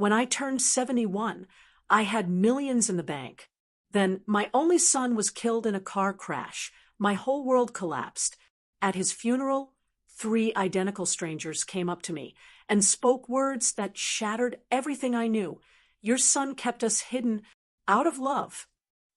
When I turned 71, I had millions in the bank. Then my only son was killed in a car crash. My whole world collapsed. At his funeral, 3 identical strangers came up to me and spoke words that shattered everything I knew. Your son kept us hidden out of love.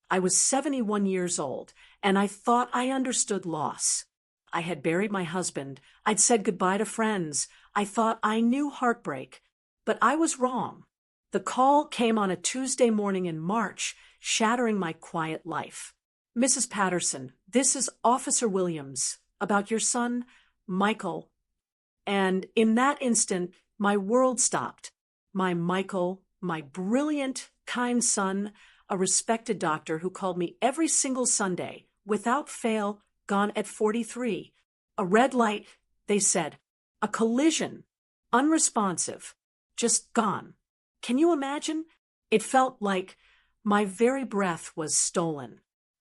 I was 71 years old, and I thought I understood loss. I had buried my husband. I'd said goodbye to friends. I thought I knew heartbreak. But I was wrong. The call came on a Tuesday morning in March, shattering my quiet life. Mrs. Patterson, this is Officer Williams. About your son, Michael. And in that instant, my world stopped. My Michael, my brilliant, kind son, a respected doctor who called me every single Sunday, without fail, gone at 43. A red light, they said. A collision. Unresponsive. Just gone. Can you imagine? It felt like my very breath was stolen.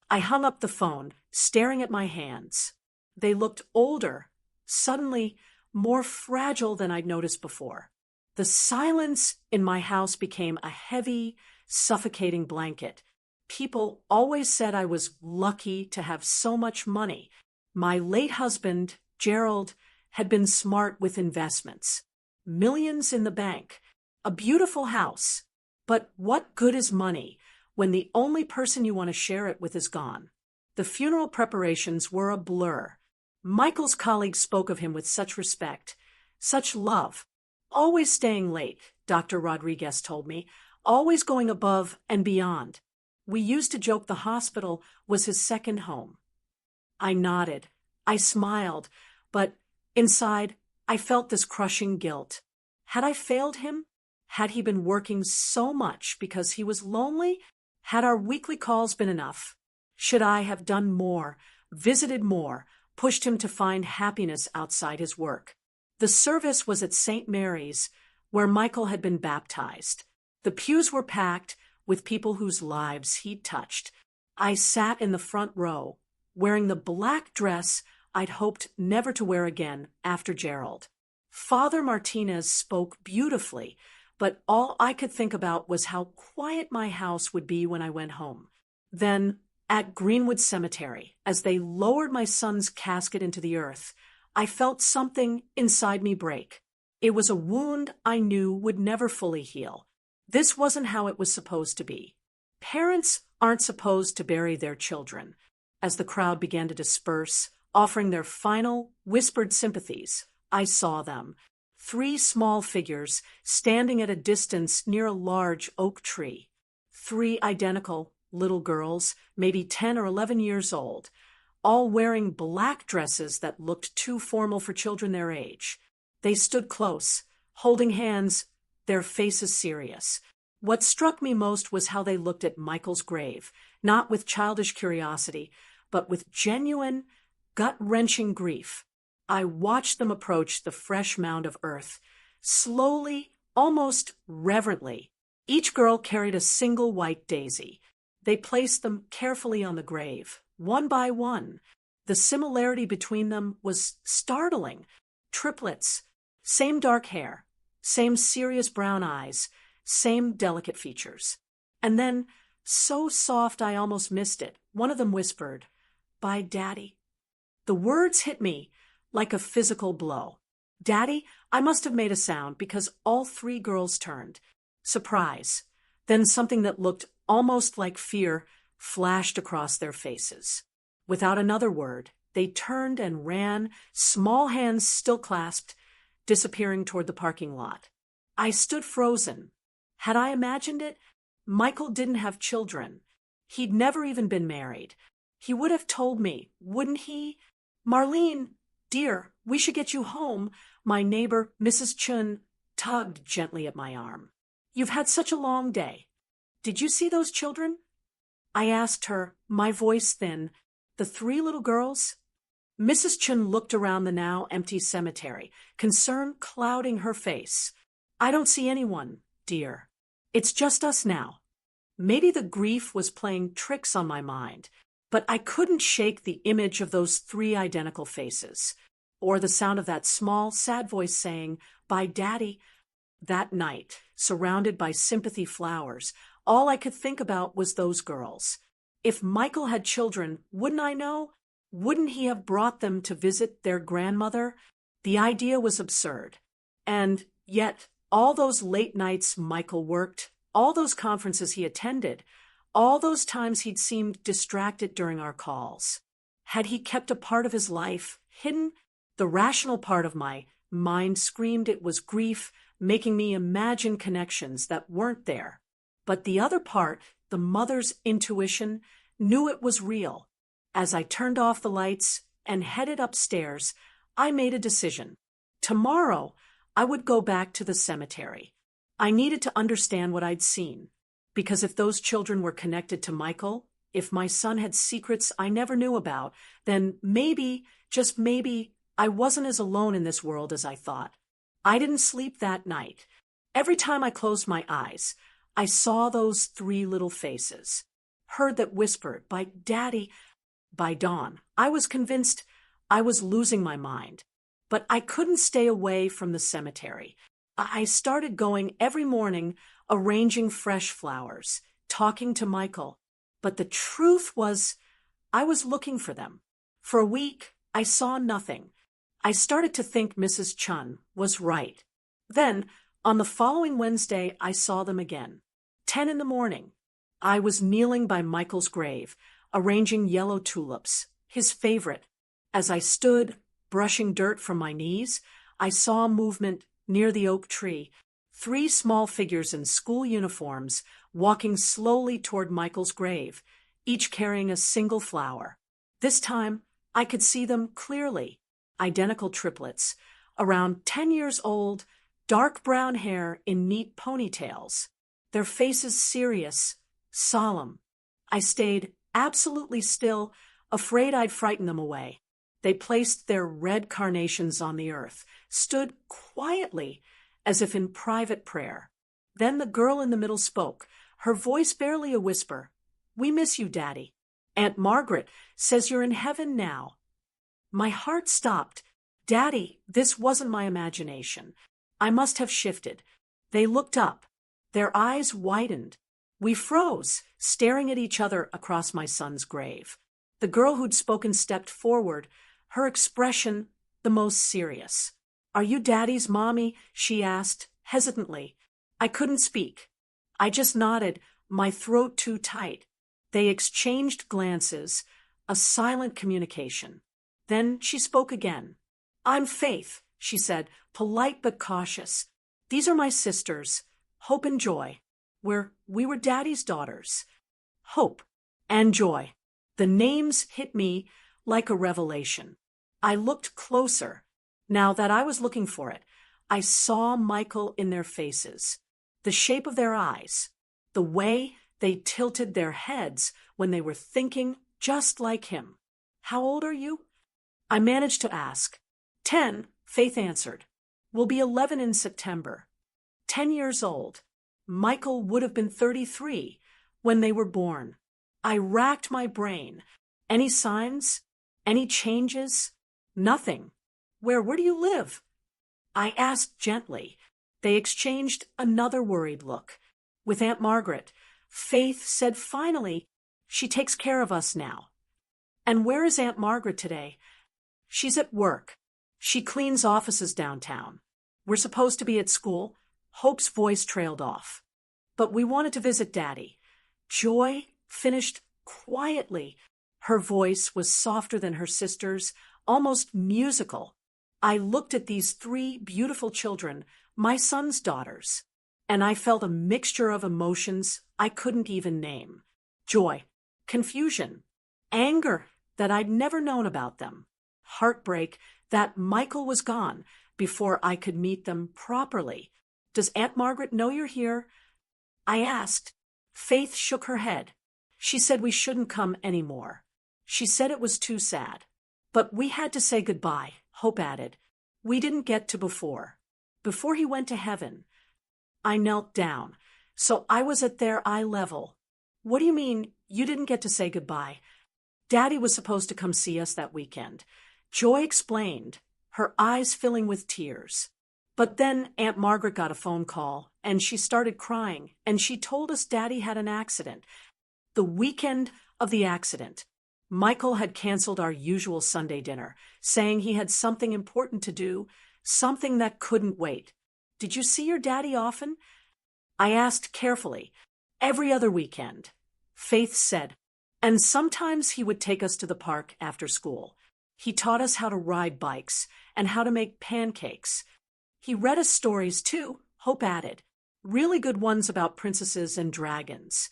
I hung up the phone, staring at my hands. They looked older, suddenly more fragile than I'd noticed before. The silence in my house became a heavy, suffocating blanket. People always said I was lucky to have so much money. My late husband, Gerald, had been smart with investments. Millions in the bank. A beautiful house. But what good is money when the only person you want to share it with is gone? The funeral preparations were a blur. Michael's colleagues spoke of him with such respect, such love. Always staying late, Dr. Rodriguez told me, always going above and beyond. We used to joke the hospital was his second home. I nodded. I smiled, but inside, I felt this crushing guilt. Had I failed him? Had he been working so much because he was lonely? Had our weekly calls been enough? Should I have done more, visited more, pushed him to find happiness outside his work? The service was at St. Mary's, where Michael had been baptized. The pews were packed with people whose lives he'd touched. I sat in the front row, wearing the black dress I'd hoped never to wear again after Gerald. Father Martinez spoke beautifully, but all I could think about was how quiet my house would be when I went home. Then, at Greenwood Cemetery, as they lowered my son's casket into the earth, I felt something inside me break. It was a wound I knew would never fully heal. This wasn't how it was supposed to be. Parents aren't supposed to bury their children. As the crowd began to disperse, offering their final, whispered sympathies, I saw them. 3 small figures standing at a distance near a large oak tree. 3 identical little girls, maybe 10 or 11 years old, all wearing black dresses that looked too formal for children their age. They stood close, holding hands, their faces serious. What struck me most was how they looked at Michael's grave, not with childish curiosity, but with genuine, gut-wrenching grief. I watched them approach the fresh mound of earth, slowly, almost reverently. Each girl carried a single white daisy. They placed them carefully on the grave, one by one. The similarity between them was startling. Triplets, same dark hair, same serious brown eyes, same delicate features. And then, so soft I almost missed it, one of them whispered, "Bye, Daddy." The words hit me like a physical blow. Daddy, I must have made a sound because all 3 girls turned. Surprise. Then something that looked almost like fear flashed across their faces. Without another word, they turned and ran, small hands still clasped, disappearing toward the parking lot. I stood frozen. Had I imagined it? Michael didn't have children. He'd never even been married. He would have told me, wouldn't he? "Marlene, dear, we should get you home." My neighbor, Mrs. Chun, tugged gently at my arm. "You've had such a long day. Did you see those children?" I asked her, my voice thin. "The 3 little girls?" Mrs. Chun looked around the now empty cemetery, concern clouding her face. "I don't see anyone, dear. It's just us now." Maybe the grief was playing tricks on my mind, but I couldn't shake the image of those 3 identical faces, or the sound of that small, sad voice saying, "Bye, Daddy." That night, surrounded by sympathy flowers. All I could think about was those girls. If Michael had children, wouldn't I know? Wouldn't he have brought them to visit their grandmother? The idea was absurd. And yet, all those late nights Michael worked, all those conferences he attended, all those times he'd seemed distracted during our calls. Had he kept a part of his life hidden? The rational part of my mind screamed it was grief, making me imagine connections that weren't there. But the other part, the mother's intuition, knew it was real. As I turned off the lights and headed upstairs, I made a decision. Tomorrow, I would go back to the cemetery. I needed to understand what I'd seen. Because if those children were connected to Michael, if my son had secrets I never knew about, then maybe, just maybe, I wasn't as alone in this world as I thought. I didn't sleep that night. Every time I closed my eyes, I saw those three little faces. Heard that whispered, "By Daddy." By dawn, I was convinced I was losing my mind. But I couldn't stay away from the cemetery. I started going every morning, arranging fresh flowers, talking to Michael. But the truth was, I was looking for them. For a week, I saw nothing. I started to think Mrs. Chun was right. Then, on the following Wednesday, I saw them again. 10 in the morning. I was kneeling by Michael's grave, arranging yellow tulips, his favorite. As I stood, brushing dirt from my knees, I saw movement near the oak tree. 3 small figures in school uniforms walking slowly toward Michael's grave, each carrying a single flower. This time, I could see them clearly. Identical triplets, around 10 years old, dark brown hair in neat ponytails. Their faces serious, solemn. I stayed absolutely still, afraid I'd frighten them away. They placed their red carnations on the earth, stood quietly, as if in private prayer. Then the girl in the middle spoke, her voice barely a whisper. "We miss you, Daddy. Aunt Margaret says you're in heaven now." My heart stopped. Daddy, this wasn't my imagination. I must have shifted. They looked up. Their eyes widened. We froze, staring at each other across my son's grave. The girl who'd spoken stepped forward, her expression the most serious. "Are you Daddy's mommy?" she asked, hesitantly. I couldn't speak. I just nodded, my throat too tight. They exchanged glances, a silent communication. Then she spoke again. "I'm Faith," she said, polite but cautious. "These are my sisters, Hope and Joy. We were Daddy's daughters." Hope and Joy. The names hit me like a revelation. I looked closer. Now that I was looking for it, I saw Michael in their faces. The shape of their eyes. The way they tilted their heads when they were thinking just like him. "How old are you?" I managed to ask. 10, Faith answered. "We'll be 11 in September." 10 years old. Michael would have been 33 when they were born. I racked my brain. Any signs? Any changes? Nothing. Where do you live?" I asked gently. They exchanged another worried look. "With Aunt Margaret." Faith said finally, "She takes care of us now." "And where is Aunt Margaret today?" "She's at work. She cleans offices downtown. We're supposed to be at school." Hope's voice trailed off. "But we wanted to visit Daddy." Joy finished quietly. Her voice was softer than her sister's, almost musical. I looked at these 3 beautiful children, my son's daughters, and I felt a mixture of emotions I couldn't even name. Joy, confusion, anger that I'd never known about them, heartbreak that Michael was gone before I could meet them properly. "Does Aunt Margaret know you're here?" I asked. Faith shook her head. She said we shouldn't come anymore. She said it was too sad. "But we had to say goodbye," Hope added. "We didn't get to before. Before he went to heaven." I knelt down, so I was at their eye level. "What do you mean, you didn't get to say goodbye?" "Daddy was supposed to come see us that weekend." Joy explained, her eyes filling with tears. But then Aunt Margaret got a phone call, and she started crying, and she told us Daddy had an accident. The weekend of the accident, Michael had canceled our usual Sunday dinner, saying he had something important to do, something that couldn't wait. Did you see your daddy often? I asked carefully. Every other weekend. Faith said, and sometimes he would take us to the park after school. He taught us how to ride bikes and how to make pancakes. He read us stories too, Hope added, really good ones about princesses and dragons.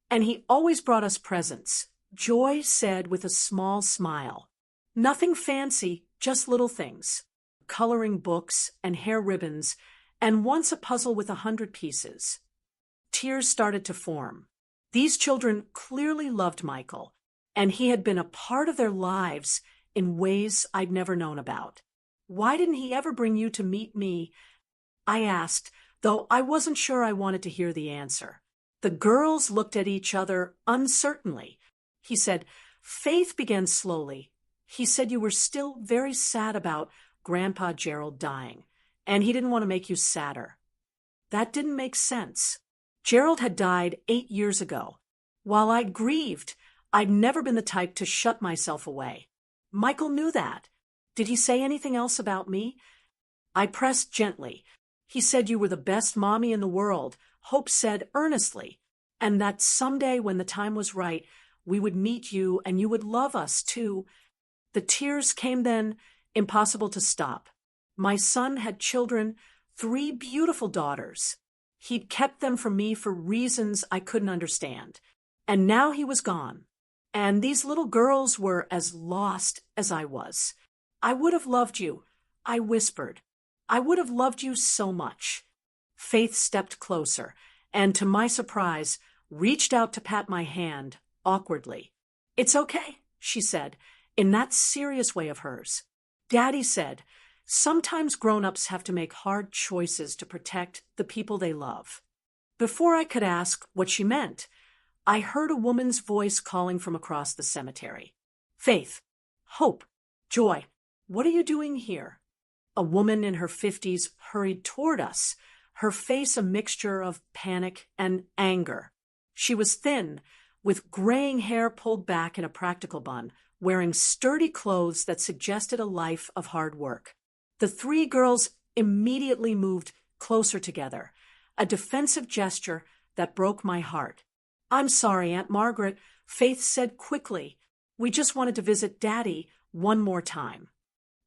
And he always brought us presents, Joy said with a small smile. Nothing fancy, just little things. Coloring books and hair ribbons, and once a puzzle with 100 pieces. Tears started to form. These children clearly loved Michael, and he had been a part of their lives in ways I'd never known about. Why didn't he ever bring you to meet me? I asked, though I wasn't sure I wanted to hear the answer. The girls looked at each other uncertainly. He said, Faith began slowly. He said you were still very sad about Grandpa Gerald dying, and he didn't want to make you sadder. That didn't make sense. Gerald had died 8 years ago. While I'd grieved, I'd never been the type to shut myself away. Michael knew that. Did he say anything else about me? I pressed gently. He said you were the best mommy in the world, Hope said earnestly, and that someday when the time was right, we would meet you and you would love us too. The tears came then, impossible to stop. My son had children, 3 beautiful daughters. He'd kept them from me for reasons I couldn't understand. And now he was gone. And these little girls were as lost as I was. I would have loved you, I whispered. I would have loved you so much. Faith stepped closer, and to my surprise, reached out to pat my hand, awkwardly. It's okay, she said, in that serious way of hers. Daddy said, sometimes grown-ups have to make hard choices to protect the people they love. Before I could ask what she meant, I heard a woman's voice calling from across the cemetery. Faith, Hope, Joy, what are you doing here? A woman in her 50s hurried toward us, her face a mixture of panic and anger. She was thin, with graying hair pulled back in a practical bun, wearing sturdy clothes that suggested a life of hard work. The 3 girls immediately moved closer together, a defensive gesture that broke my heart. I'm sorry, Aunt Margaret, Faith said quickly. We just wanted to visit Daddy one more time.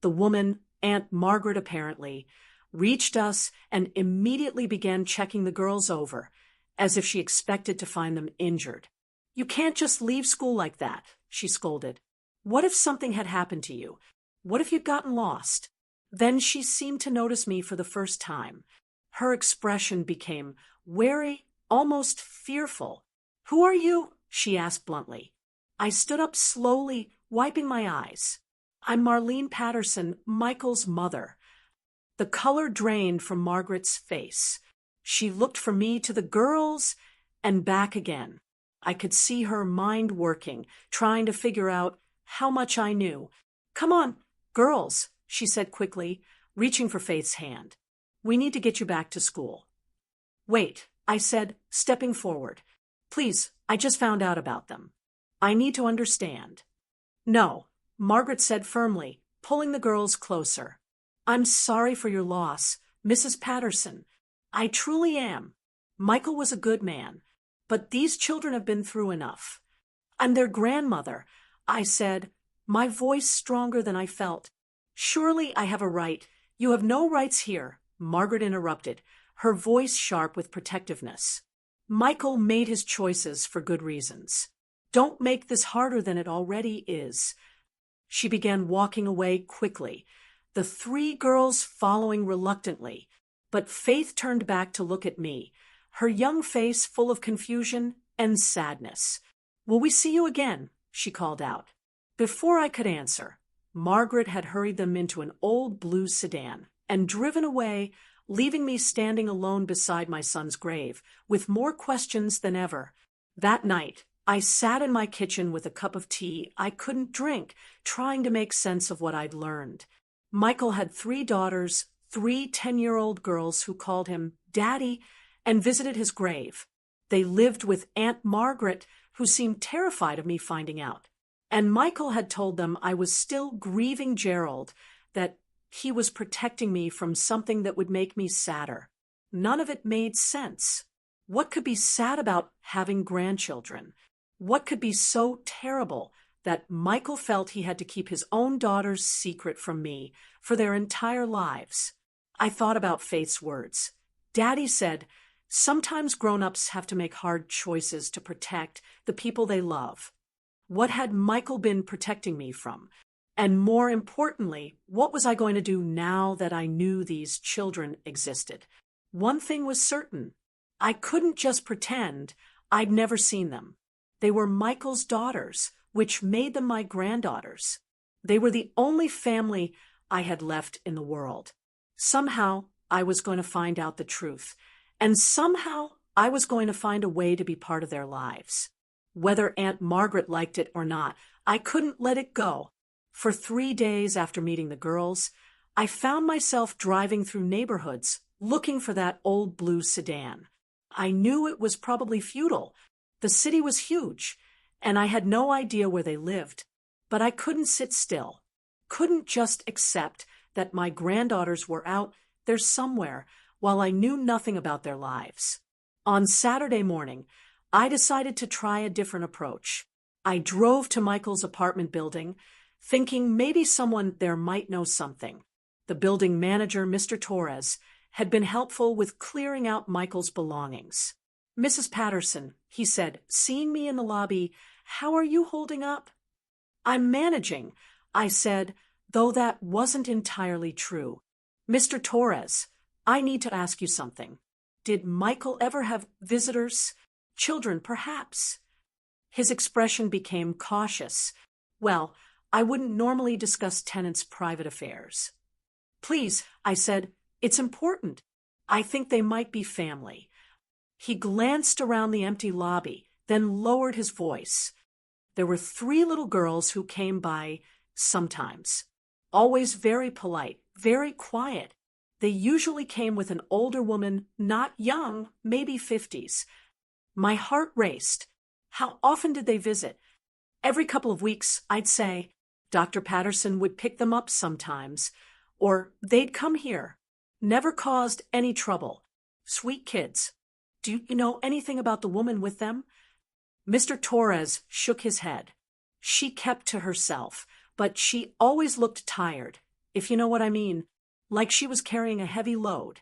The woman, Aunt Margaret apparently, reached us and immediately began checking the girls over, as if she expected to find them injured. You can't just leave school like that, she scolded. What if something had happened to you? What if you'd gotten lost? Then she seemed to notice me for the first time. Her expression became wary, almost fearful. Who are you? She asked bluntly. I stood up slowly, wiping my eyes. I'm Marlene Patterson, Michael's mother. The color drained from Margaret's face. She looked from me to the girls and back again. I could see her mind working, trying to figure out how much I knew. Come on, girls, she said quickly, reaching for Faith's hand. We need to get you back to school. Wait, I said, stepping forward. Please, I just found out about them. I need to understand. No, Margaret said firmly, pulling the girls closer. I'm sorry for your loss, Mrs. Patterson. I truly am. Michael was a good man, but these children have been through enough. I'm their grandmother, I said, my voice stronger than I felt. Surely I have a right. You have no rights here, Margaret interrupted, her voice sharp with protectiveness. Michael made his choices for good reasons. Don't make this harder than it already is. She began walking away quickly, the 3 girls following reluctantly, but Faith turned back to look at me, her young face full of confusion and sadness. Will we see you again? She called out. Before I could answer, Margaret had hurried them into an old blue sedan and driven away, leaving me standing alone beside my son's grave, with more questions than ever. That night, I sat in my kitchen with a cup of tea I couldn't drink, trying to make sense of what I'd learned. Michael had 3 daughters, 3 10-year-old girls who called him Daddy and visited his grave. They lived with Aunt Margaret, who seemed terrified of me finding out. And Michael had told them I was still grieving Gerald, that he was protecting me from something that would make me sadder. None of it made sense. What could be sad about having grandchildren? What could be so terrible that Michael felt he had to keep his own daughter's secret from me for their entire lives? I thought about Faith's words. Daddy said, sometimes grown-ups have to make hard choices to protect the people they love. What had Michael been protecting me from? And more importantly, what was I going to do now that I knew these children existed? One thing was certain. I couldn't just pretend I'd never seen them. They were Michael's daughters, which made them my granddaughters. They were the only family I had left in the world. Somehow, I was going to find out the truth, and somehow I was going to find a way to be part of their lives. Whether Aunt Margaret liked it or not, I couldn't let it go. For 3 days after meeting the girls, I found myself driving through neighborhoods looking for that old blue sedan. I knew it was probably futile. The city was huge, and I had no idea where they lived. But I couldn't sit still, couldn't just accept that my granddaughters were out there somewhere while I knew nothing about their lives. On Saturday morning, I decided to try a different approach. I drove to Michael's apartment building, thinking maybe someone there might know something. The building manager, Mr. Torres, had been helpful with clearing out Michael's belongings. Mrs. Patterson, he said, seeing me in the lobby, how are you holding up? I'm managing, I said, though that wasn't entirely true. Mr. Torres, I need to ask you something. Did Michael ever have visitors? Children, perhaps? His expression became cautious. Well, I wouldn't normally discuss tenants' private affairs. Please, I said, it's important. I think they might be family. He glanced around the empty lobby, then lowered his voice. There were 3 little girls who came by sometimes. Always very polite, very quiet. They usually came with an older woman, not young, maybe 50s. My heart raced. How often did they visit? Every couple of weeks, I'd say. Dr. Patterson would pick them up sometimes. Or they'd come here. Never caused any trouble. Sweet kids. Do you know anything about the woman with them? Mr. Torres shook his head. She kept to herself, but she always looked tired, if you know what I mean, like she was carrying a heavy load.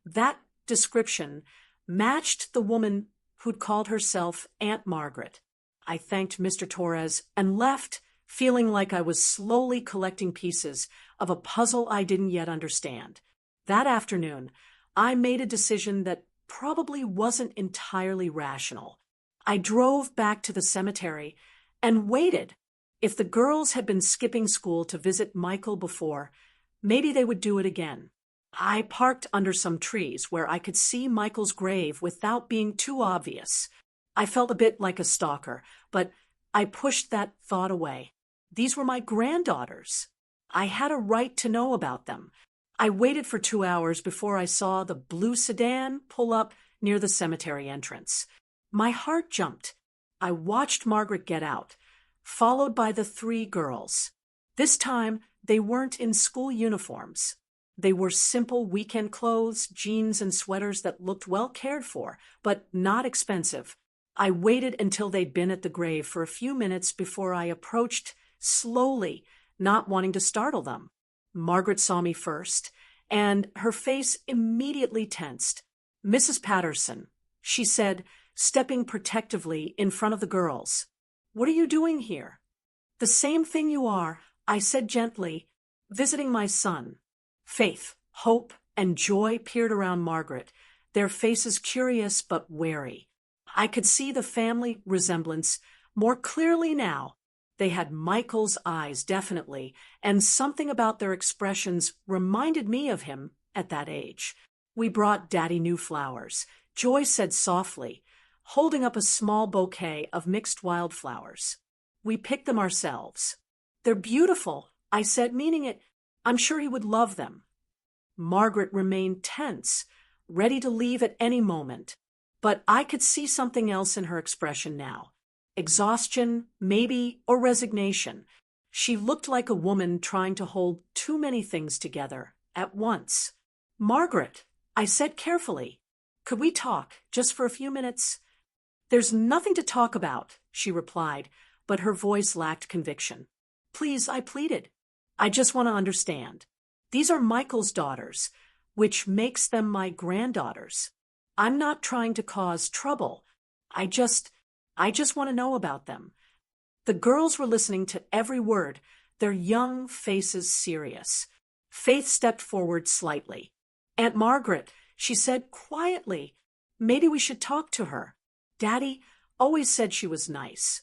That description matched the woman who'd called herself Aunt Margaret. I thanked Mr. Torres and left, feeling like I was slowly collecting pieces of a puzzle I didn't yet understand. That afternoon, I made a decision that probably wasn't entirely rational. I drove back to the cemetery and waited. If the girls had been skipping school to visit Michael before, maybe they would do it again. I parked under some trees where I could see Michael's grave without being too obvious. I felt a bit like a stalker, but I pushed that thought away. These were my granddaughters. I had a right to know about them. I waited for 2 hours before I saw the blue sedan pull up near the cemetery entrance. My heart jumped. I watched Margaret get out, followed by the 3 girls. This time, they weren't in school uniforms. They were simple weekend clothes, jeans and sweaters that looked well cared for, but not expensive. I waited until they'd been at the grave for a few minutes before I approached slowly, not wanting to startle them. Margaret saw me first, and her face immediately tensed. Mrs. Patterson, she said, stepping protectively in front of the girls. What are you doing here? The same thing you are, I said gently, visiting my son. Faith, hope, and joy peered around Margaret, their faces curious but wary. I could see the family resemblance more clearly now. They had Michael's eyes, definitely, and something about their expressions reminded me of him at that age. We brought Daddy new flowers, Joy said softly, holding up a small bouquet of mixed wildflowers. We picked them ourselves. They're beautiful, I said, meaning it. I'm sure he would love them. Margaret remained tense, ready to leave at any moment. But I could see something else in her expression now. Exhaustion, maybe, or resignation. She looked like a woman trying to hold too many things together at once. "Margaret," I said carefully, "could we talk, just for a few minutes?" "There's nothing to talk about," she replied, but her voice lacked conviction. "Please," I pleaded. "I just want to understand. These are Michael's daughters, which makes them my granddaughters. I'm not trying to cause trouble. I just want to know about them." The girls were listening to every word, their young faces serious. Faith stepped forward slightly. "Aunt Margaret," she said quietly, "maybe we should talk to her. Daddy always said she was nice."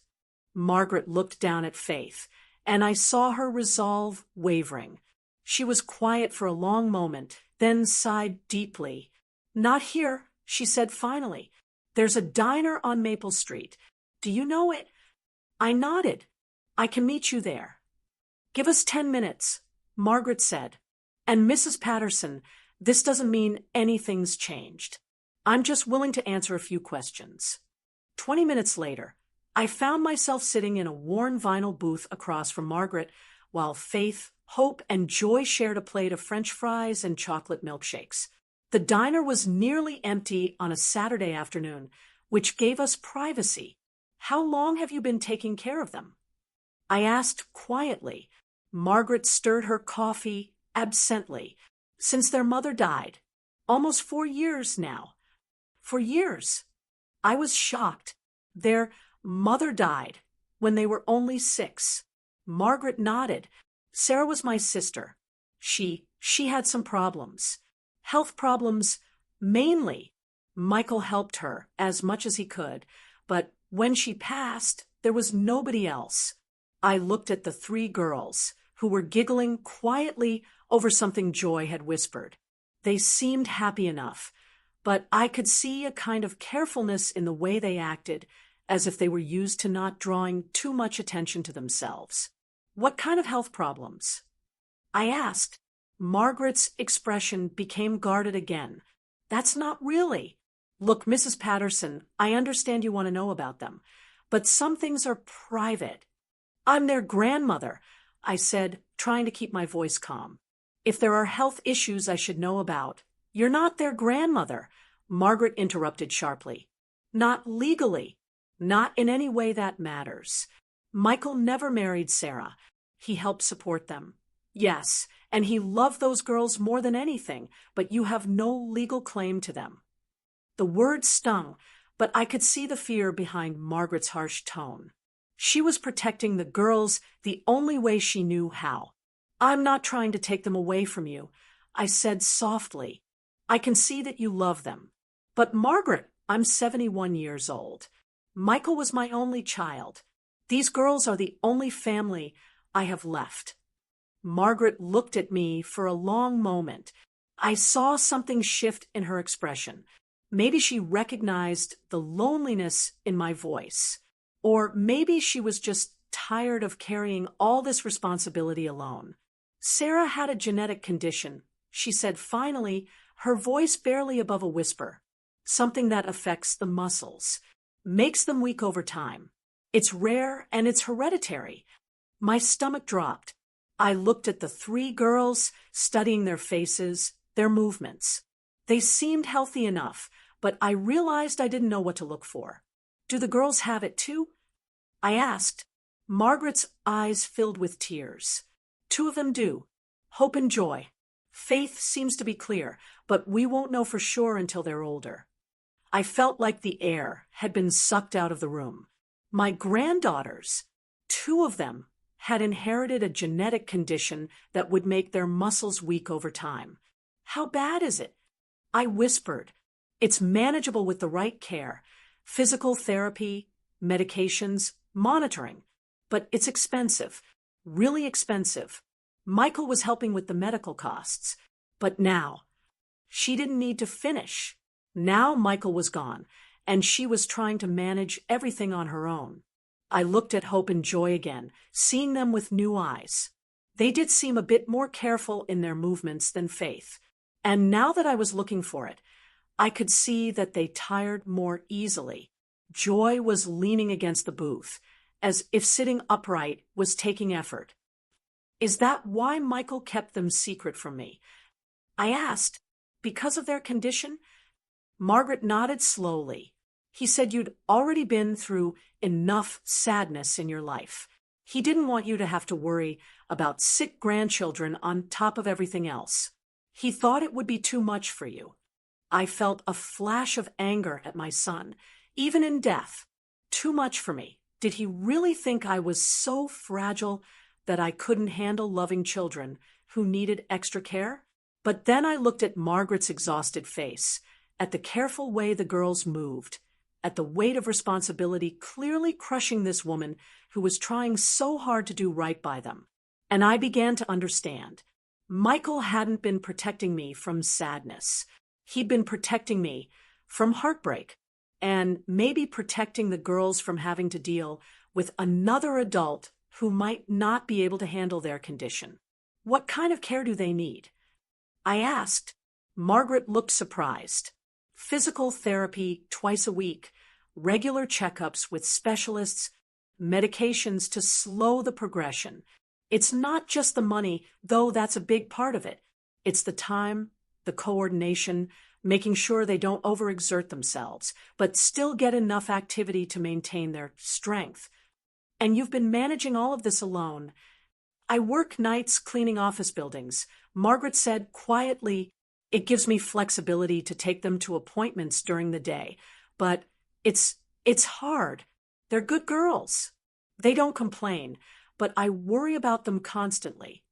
Margaret looked down at Faith, and I saw her resolve wavering. She was quiet for a long moment, then sighed deeply. "Not here," she said finally. "There's a diner on Maple Street. Do you know it?" I nodded. "I can meet you there." "Give us 10 minutes," Margaret said. "And Mrs. Patterson, this doesn't mean anything's changed. I'm just willing to answer a few questions." 20 minutes later, I found myself sitting in a worn vinyl booth across from Margaret, while Faith, Hope, and Joy shared a plate of French fries and chocolate milkshakes. The diner was nearly empty on a Saturday afternoon, which gave us privacy. "How long have you been taking care of them?" I asked quietly. Margaret stirred her coffee absently. "Since their mother died. Almost 4 years now." "For years?" I was shocked. Their mother died when they were only 6. Margaret nodded. "Sarah was my sister. She had some problems. Health problems, mainly. Michael helped her as much as he could, but when she passed, there was nobody else." I looked at the 3 girls, who were giggling quietly over something Joy had whispered. They seemed happy enough, but I could see a kind of carefulness in the way they acted, as if they were used to not drawing too much attention to themselves. "What kind of health problems?" I asked. Margaret's expression became guarded again. "That's not really. Look, Mrs. Patterson, I understand you want to know about them, but some things are private." "I'm their grandmother," I said, trying to keep my voice calm. "If there are health issues I should know about—" "You're not their grandmother," Margaret interrupted sharply. "Not legally. Not in any way that matters. Michael never married Sarah. He helped support them. Yes, and he loved those girls more than anything, but you have no legal claim to them." The words stung, but I could see the fear behind Margaret's harsh tone. She was protecting the girls the only way she knew how. "I'm not trying to take them away from you," I said softly. "I can see that you love them. But Margaret, I'm 71 years old. Michael was my only child. These girls are the only family I have left." Margaret looked at me for a long moment. I saw something shift in her expression. Maybe she recognized the loneliness in my voice. Or maybe she was just tired of carrying all this responsibility alone. "Sarah had a genetic condition," she said finally, her voice barely above a whisper. "Something that affects the muscles, makes them weak over time. It's rare and it's hereditary." My stomach dropped. I looked at the 3 girls, studying their faces, their movements. They seemed healthy enough, but I realized I didn't know what to look for. "Do the girls have it too?" I asked. Margaret's eyes filled with tears. "2 of them do. Hope and Joy. Faith seems to be clear, but we won't know for sure until they're older." I felt like the air had been sucked out of the room. My granddaughters, 2 of them, had inherited a genetic condition that would make their muscles weak over time. "How bad is it?" I whispered. "It's manageable with the right care, physical therapy, medications, monitoring. But it's expensive, really expensive. Michael was helping with the medical costs. But now—" She didn't need to finish. Now Michael was gone, and she was trying to manage everything on her own. I looked at Hope and Joy again, seeing them with new eyes. They did seem a bit more careful in their movements than Faith. And now that I was looking for it, I could see that they tired more easily. Joy was leaning against the booth, as if sitting upright was taking effort. Is that why Michael kept them secret from me? I asked. Because of their condition? Margaret nodded slowly. He said you'd already been through enough sadness in your life. He didn't want you to have to worry about sick grandchildren on top of everything else. He thought it would be too much for you. I felt a flash of anger at my son, even in death. Too much for me. Did he really think I was so fragile that I couldn't handle loving children who needed extra care? But then I looked at Margaret's exhausted face, at the careful way the girls moved, at the weight of responsibility clearly crushing this woman who was trying so hard to do right by them. And I began to understand. Michael hadn't been protecting me from sadness. He'd been protecting me from heartbreak, and maybe protecting the girls from having to deal with another adult who might not be able to handle their condition. What kind of care do they need? I asked. Margaret looked surprised. Physical therapy twice a week, regular checkups with specialists, medications to slow the progression. It's not just the money, though that's a big part of it. It's the time, the coordination, making sure they don't overexert themselves, but still get enough activity to maintain their strength. And you've been managing all of this alone. I work nights cleaning office buildings. Margaret said quietly, it gives me flexibility to take them to appointments during the day. But it's hard. They're good girls. They don't complain, but I worry about them constantly.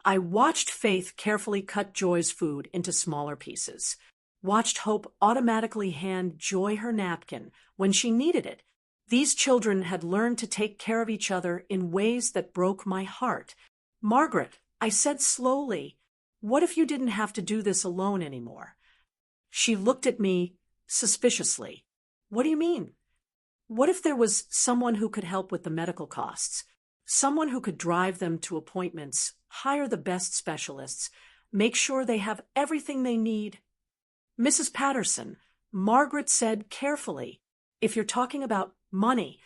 I watched Faith carefully cut Joy's food into smaller pieces. Watched Hope automatically hand Joy her napkin when she needed it. These children had learned to take care of each other in ways that broke my heart. Margaret, I said slowly, what if you didn't have to do this alone anymore? She looked at me suspiciously. What do you mean? What if there was someone who could help with the medical costs? Someone who could drive them to appointments, hire the best specialists, make sure they have everything they need? Mrs. Patterson, Margaret said carefully, if you're talking about money,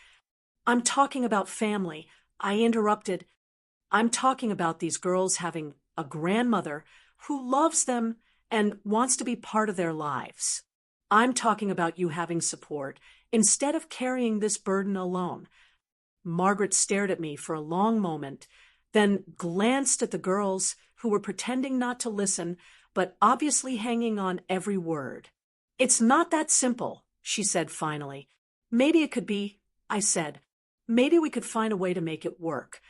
I'm talking about family. I interrupted. I'm talking about these girls having a grandmother who loves them and wants to be part of their lives. I'm talking about you having support instead of carrying this burden alone. Margaret stared at me for a long moment, then glanced at the girls who were pretending not to listen, but obviously hanging on every word. It's not that simple, she said finally. Maybe it could be, I said. Maybe we could find a way to make it work.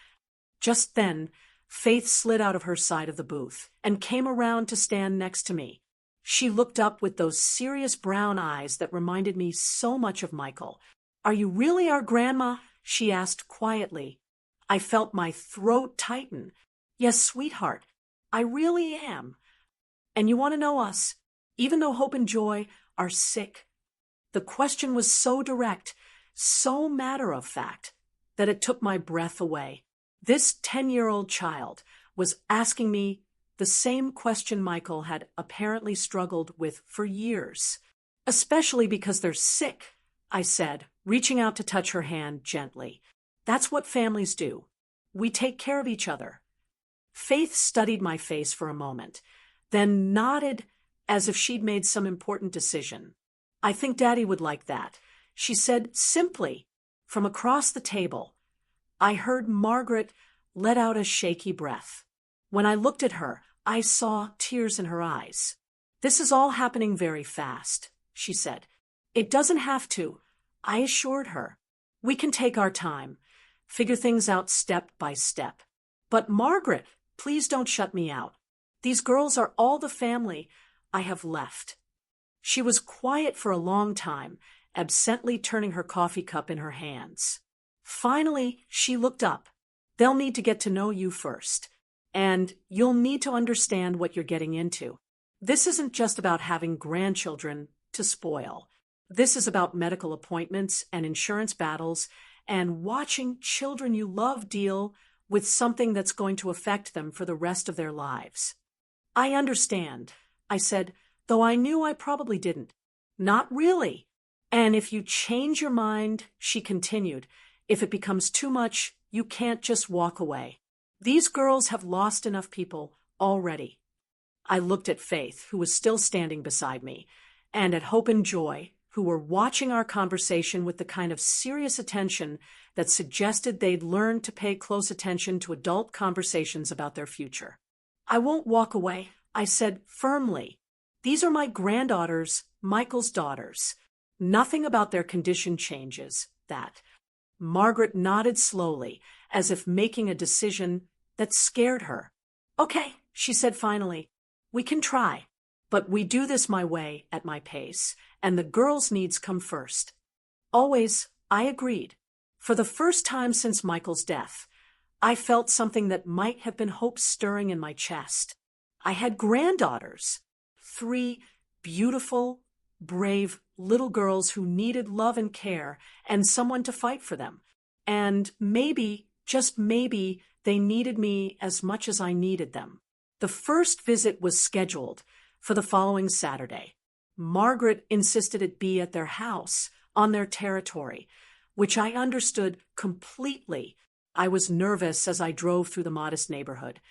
Just then, Faith slid out of her side of the booth and came around to stand next to me. She looked up with those serious brown eyes that reminded me so much of Michael. Are you really our grandma? She asked quietly. I felt my throat tighten. Yes, sweetheart, I really am. And you want to know us, even though Hope and Joy are sick. The question was so direct, so matter-of-fact, that it took my breath away. This 10-year-old child was asking me the same question Michael had apparently struggled with for years. Especially because they're sick, I said, reaching out to touch her hand gently. That's what families do. We take care of each other. Faith studied my face for a moment, then nodded as if she'd made some important decision. I think Daddy would like that, she said simply. From across the table, I heard Margaret let out a shaky breath. When I looked at her, I saw tears in her eyes. This is all happening very fast, she said. It doesn't have to, I assured her. We can take our time, figure things out step by step. But Margaret, please don't shut me out. These girls are all the family I have left. She was quiet for a long time, absently turning her coffee cup in her hands. Finally, she looked up. They'll need to get to know you first, and you'll need to understand what you're getting into. This isn't just about having grandchildren to spoil. This is about medical appointments and insurance battles and watching children you love deal with something that's going to affect them for the rest of their lives. I understand. I said, though I knew I probably didn't. Not really. And if you change your mind, she continued, if it becomes too much, you can't just walk away. These girls have lost enough people already. I looked at Faith, who was still standing beside me, and at Hope and Joy, who were watching our conversation with the kind of serious attention that suggested they'd learned to pay close attention to adult conversations about their future. I won't walk away, I said firmly. These are my granddaughters, Michael's daughters. Nothing about their condition changes that. Margaret nodded slowly, as if making a decision that scared her. Okay, she said finally. We can try, but we do this my way, at my pace, and the girls' needs come first. Always, I agreed. For the first time since Michael's death, I felt something that might have been hope stirring in my chest. I had granddaughters, 3 beautiful, brave little girls who needed love and care and someone to fight for them. And maybe, just maybe, they needed me as much as I needed them. The first visit was scheduled for the following Saturday. Margaret insisted it be at their house, on their territory, which I understood completely. I was nervous as I drove through the modest neighborhood,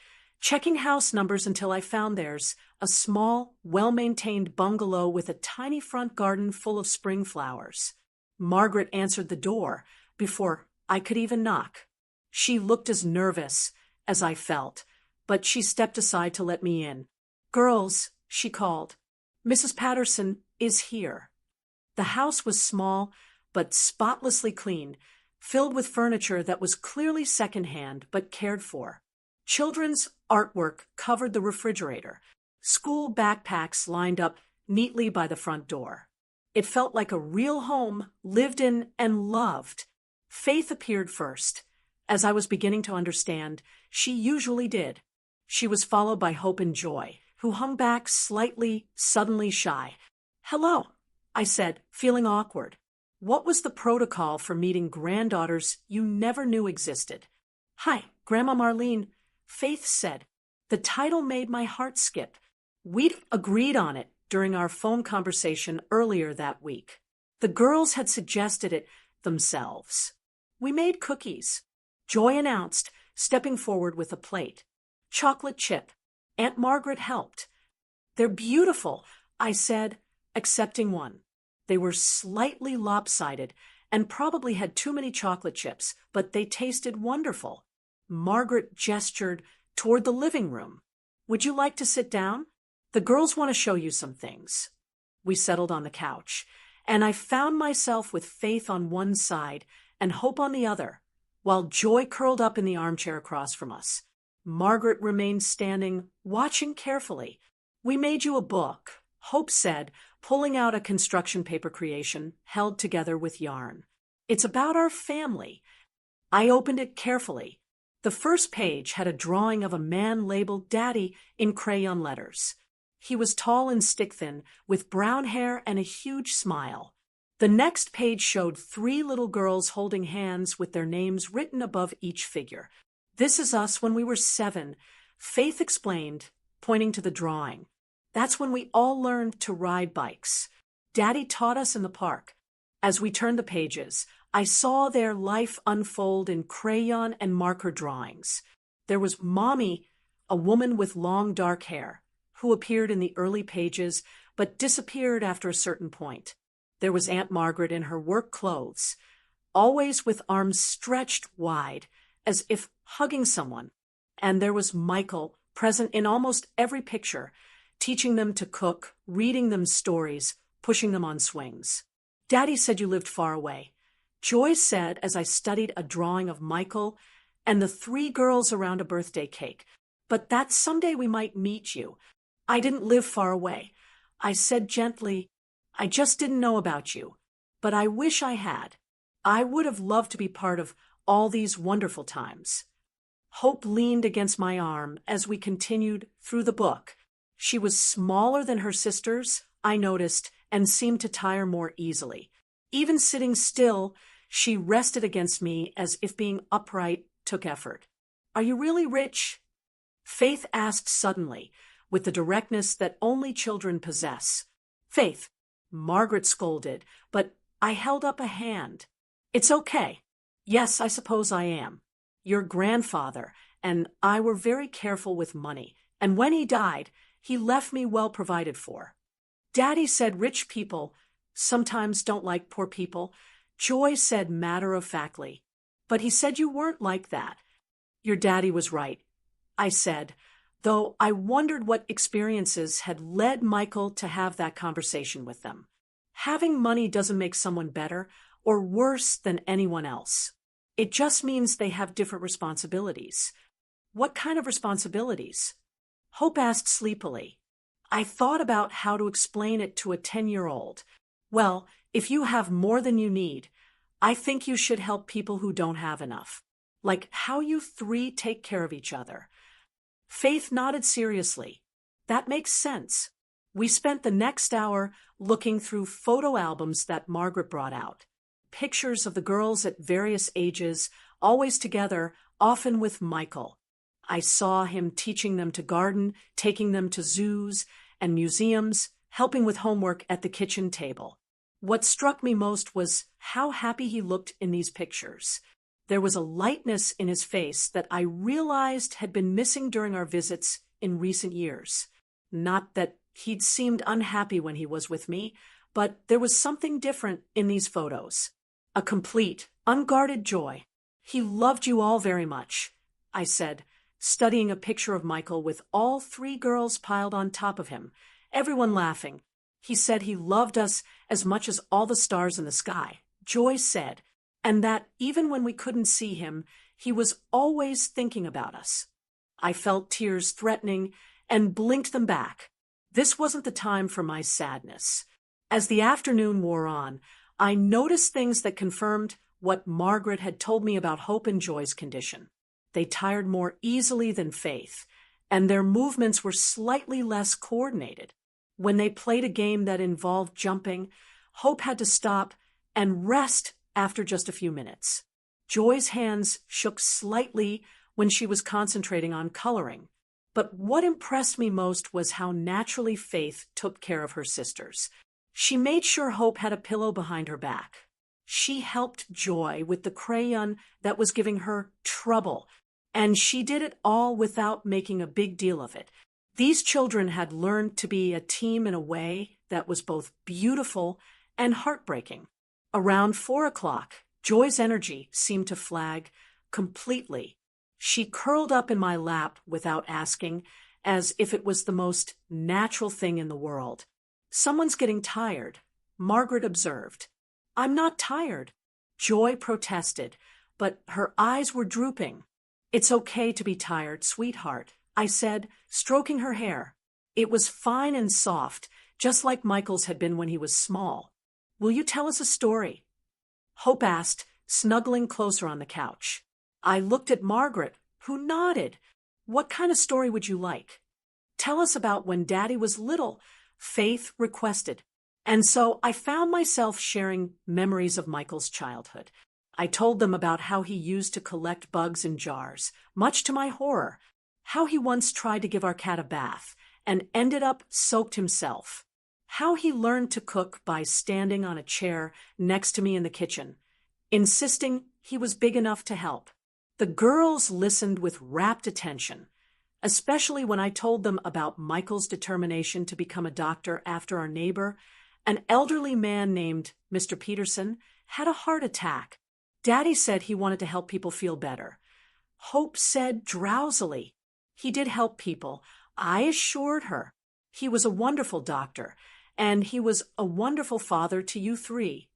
checking house numbers until I found theirs, a small, well-maintained bungalow with a tiny front garden full of spring flowers. Margaret answered the door before I could even knock. She looked as nervous as I felt, but she stepped aside to let me in. Girls, she called. Mrs. Patterson is here. The house was small, but spotlessly clean, filled with furniture that was clearly secondhand but cared for. Children's artwork covered the refrigerator. School backpacks lined up neatly by the front door. It felt like a real home, lived in and loved. Faith appeared first. As I was beginning to understand, she usually did. She was followed by Hope and Joy, who hung back slightly, suddenly shy. Hello, I said, feeling awkward. What was the protocol for meeting granddaughters you never knew existed? Hi, Grandma Marlene, Faith said. The title made my heart skip. We'd agreed on it during our phone conversation earlier that week. The girls had suggested it themselves. We made cookies. Joy announced, stepping forward with a plate. Chocolate chip. Aunt Margaret helped. They're beautiful, I said, accepting one. They were slightly lopsided and probably had too many chocolate chips, but they tasted wonderful. Margaret gestured toward the living room. Would you like to sit down? The girls want to show you some things. We settled on the couch, and I found myself with Faith on one side and Hope on the other, while Joy curled up in the armchair across from us. Margaret remained standing, watching carefully. We made you a book, Hope said, pulling out a construction paper creation held together with yarn. It's about our family. I opened it carefully. The first page had a drawing of a man labeled Daddy in crayon letters. He was tall and stick-thin, with brown hair and a huge smile. The next page showed 3 little girls holding hands with their names written above each figure. This is us when we were 7, Faith explained, pointing to the drawing. That's when we all learned to ride bikes. Daddy taught us in the park. As we turned the pages, I saw their life unfold in crayon and marker drawings. There was Mommy, a woman with long dark hair, who appeared in the early pages but disappeared after a certain point. There was Aunt Margaret in her work clothes, always with arms stretched wide, as if hugging someone. And there was Michael, present in almost every picture, teaching them to cook, reading them stories, pushing them on swings. Daddy said you lived far away. Joy said as I studied a drawing of Michael and the 3 girls around a birthday cake, but that someday we might meet you. I didn't live far away. I said gently, I just didn't know about you, but I wish I had. I would have loved to be part of all these wonderful times. Hope leaned against my arm as we continued through the book. She was smaller than her sisters, I noticed, and seemed to tire more easily. Even sitting still, she rested against me as if being upright took effort. Are you really rich? Faith asked suddenly, with the directness that only children possess. "Faith," Margaret scolded, but I held up a hand. "It's okay. Yes, I suppose I am. Your grandfather and I were very careful with money, and when he died, he left me well provided for." Daddy said rich people sometimes don't like poor people. Joy said matter-of-factly. "But he said you weren't like that." "Your daddy was right," I said, though I wondered what experiences had led Michael to have that conversation with them. Having money doesn't make someone better or worse than anyone else. It just means they have different responsibilities. "What kind of responsibilities?" Hope asked sleepily. I thought about how to explain it to a 10-year-old. "Well, if you have more than you need, I think you should help people who don't have enough. Like how you three take care of each other." Faith nodded seriously. "That makes sense." We spent the next hour looking through photo albums that Margaret brought out. Pictures of the girls at various ages, always together, often with Michael. I saw him teaching them to garden, taking them to zoos and museums, helping with homework at the kitchen table. What struck me most was how happy he looked in these pictures. There was a lightness in his face that I realized had been missing during our visits in recent years. Not that he'd seemed unhappy when he was with me, but there was something different in these photos. A complete, unguarded joy. "He loved you all very much," I said, studying a picture of Michael with all three girls piled on top of him, everyone laughing. "He said he loved us as much as all the stars in the sky," Joy said, "and that even when we couldn't see him, he was always thinking about us." I felt tears threatening and blinked them back. This wasn't the time for my sadness. As the afternoon wore on, I noticed things that confirmed what Margaret had told me about Hope and Joy's condition. They tired more easily than Faith, and their movements were slightly less coordinated. When they played a game that involved jumping, Hope had to stop and rest after just a few minutes. Joy's hands shook slightly when she was concentrating on coloring. But what impressed me most was how naturally Faith took care of her sisters. She made sure Hope had a pillow behind her back. She helped Joy with the crayon that was giving her trouble, and she did it all without making a big deal of it. These children had learned to be a team in a way that was both beautiful and heartbreaking. Around 4 o'clock, Joy's energy seemed to flag completely. She curled up in my lap without asking, as if it was the most natural thing in the world. "Someone's getting tired," Margaret observed. "I'm not tired," Joy protested, but her eyes were drooping. "It's okay to be tired, sweetheart," I said, stroking her hair. It was fine and soft, just like Michael's had been when he was small. "Will you tell us a story?" Hope asked, snuggling closer on the couch. I looked at Margaret, who nodded. "What kind of story would you like?" "Tell us about when Daddy was little," Faith requested. And so I found myself sharing memories of Michael's childhood. I told them about how he used to collect bugs in jars, much to my horror, how he once tried to give our cat a bath and ended up soaked himself, how he learned to cook by standing on a chair next to me in the kitchen, insisting he was big enough to help. The girls listened with rapt attention, especially when I told them about Michael's determination to become a doctor after our neighbor, an elderly man named Mr. Peterson, had a heart attack. Daddy said he wanted to help people feel better. Hope said drowsily, "He did help people," I assured her. "He was a wonderful doctor, and he was a wonderful father to you three."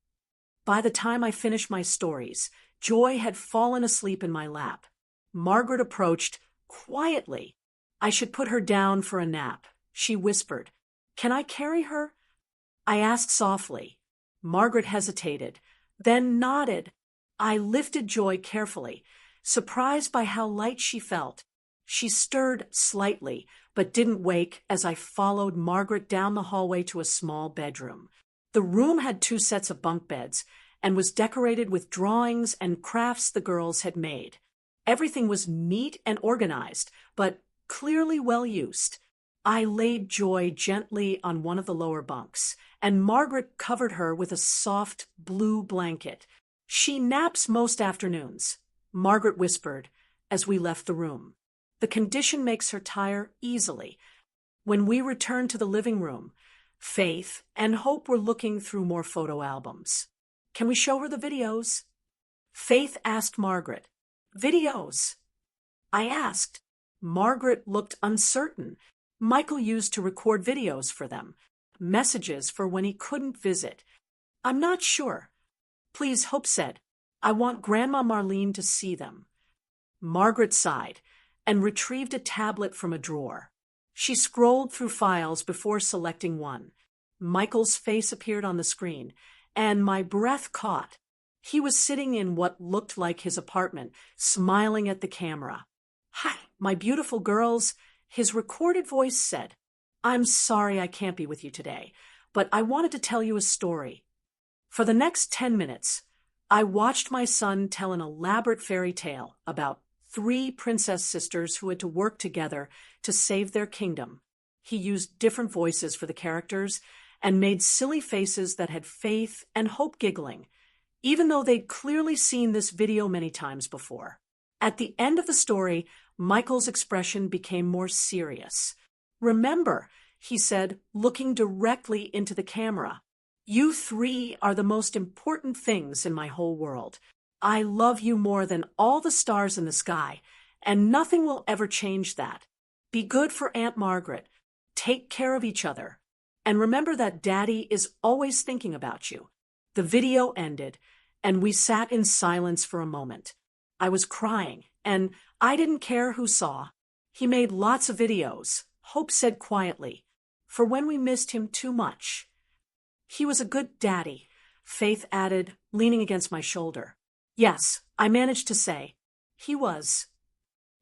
By the time I finished my stories, Joy had fallen asleep in my lap. Margaret approached quietly. "I should put her down for a nap," she whispered. "Can I carry her?" I asked softly. Margaret hesitated, then nodded. I lifted Joy carefully, surprised by how light she felt. She stirred slightly, but didn't wake as I followed Margaret down the hallway to a small bedroom. The room had 2 sets of bunk beds and was decorated with drawings and crafts the girls had made. Everything was neat and organized, but clearly well used. I laid Joy gently on one of the lower bunks, and Margaret covered her with a soft blue blanket. She naps most afternoons, Margaret whispered as we left the room. The condition makes her tire easily. When we returned to the living room, Faith and Hope were looking through more photo albums. Can we show her the videos? Faith asked Margaret. Videos? I asked. Margaret looked uncertain. Michael used to record videos for them, messages for when he couldn't visit. I'm not sure. Please, Hope said. I want Grandma Marlene to see them. Margaret sighed and retrieved a tablet from a drawer. She scrolled through files before selecting one. Michael's face appeared on the screen, and my breath caught. He was sitting in what looked like his apartment, smiling at the camera. Hi, my beautiful girls, his recorded voice said. I'm sorry I can't be with you today, but I wanted to tell you a story. For the next 10 minutes, I watched my son tell an elaborate fairy tale about 3 princess sisters who had to work together to save their kingdom. He used different voices for the characters and made silly faces that had Faith and Hope giggling, even though they'd clearly seen this video many times before. At the end of the story, Michael's expression became more serious. Remember, he said, looking directly into the camera, you 3 are the most important things in my whole world. I love you more than all the stars in the sky, and nothing will ever change that. Be good for Aunt Margaret. Take care of each other. And remember that Daddy is always thinking about you. The video ended, and we sat in silence for a moment. I was crying, and I didn't care who saw. He made lots of videos, Hope said quietly, for when we missed him too much. He was a good daddy, Faith added, leaning against my shoulder. Yes, I managed to say. He was.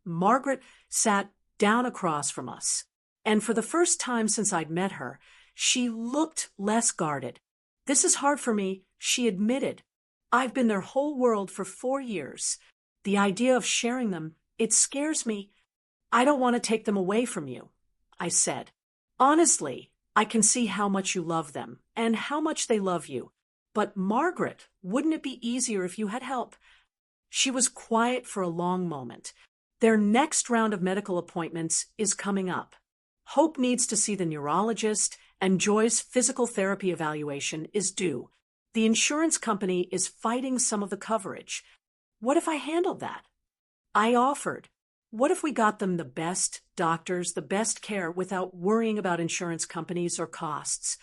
Margaret sat down across from us, and for the first time since I'd met her, she looked less guarded. This is hard for me, she admitted. I've been their whole world for 4 years. The idea of sharing them, it scares me. I don't want to take them away from you, I said. Honestly, I can see how much you love them and how much they love you. But Margaret, wouldn't it be easier if you had help? She was quiet for a long moment. Their next round of medical appointments is coming up. Hope needs to see the neurologist, and Joy's physical therapy evaluation is due. The insurance company is fighting some of the coverage. What if I handled that? I offered. What if we got them the best doctors, the best care without worrying about insurance companies or costs?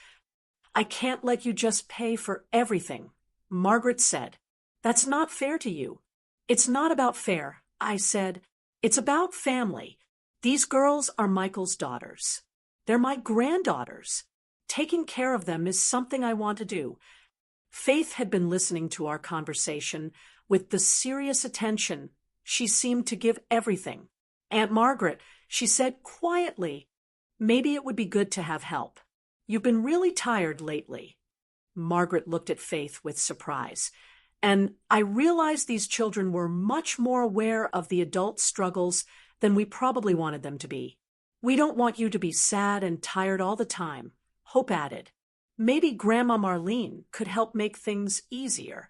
I can't let you just pay for everything, Margaret said. That's not fair to you. It's not about fair, I said. It's about family. These girls are Michael's daughters. They're my granddaughters. Taking care of them is something I want to do. Faith had been listening to our conversation with the serious attention she seemed to give everything. Aunt Margaret, she said quietly, maybe it would be good to have help. You've been really tired lately. Margaret looked at Faith with surprise, and I realized these children were much more aware of the adult struggles than we probably wanted them to be. We don't want you to be sad and tired all the time, Hope added. Maybe Grandma Marlene could help make things easier.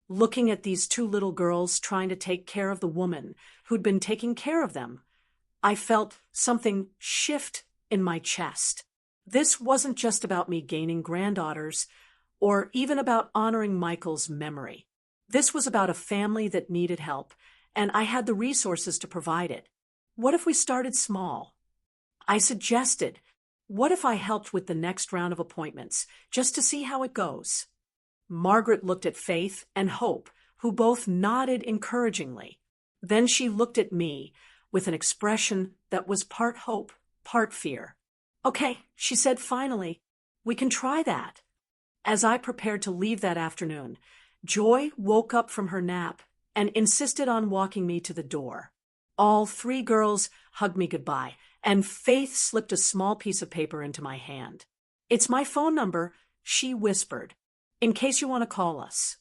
Looking at these 2 little girls trying to take care of the woman who'd been taking care of them, I felt something shift in my chest. This wasn't just about me gaining granddaughters, or even about honoring Michael's memory. This was about a family that needed help, and I had the resources to provide it. What if we started small? I suggested, what if I helped with the next round of appointments, just to see how it goes? Margaret looked at Faith and Hope, who both nodded encouragingly. Then she looked at me with an expression that was part hope, part fear. Okay, she said finally, we can try that. As I prepared to leave that afternoon, Joy woke up from her nap and insisted on walking me to the door. All 3 girls hugged me goodbye, and Faith slipped a small piece of paper into my hand. It's my phone number, she whispered, in case you want to call us.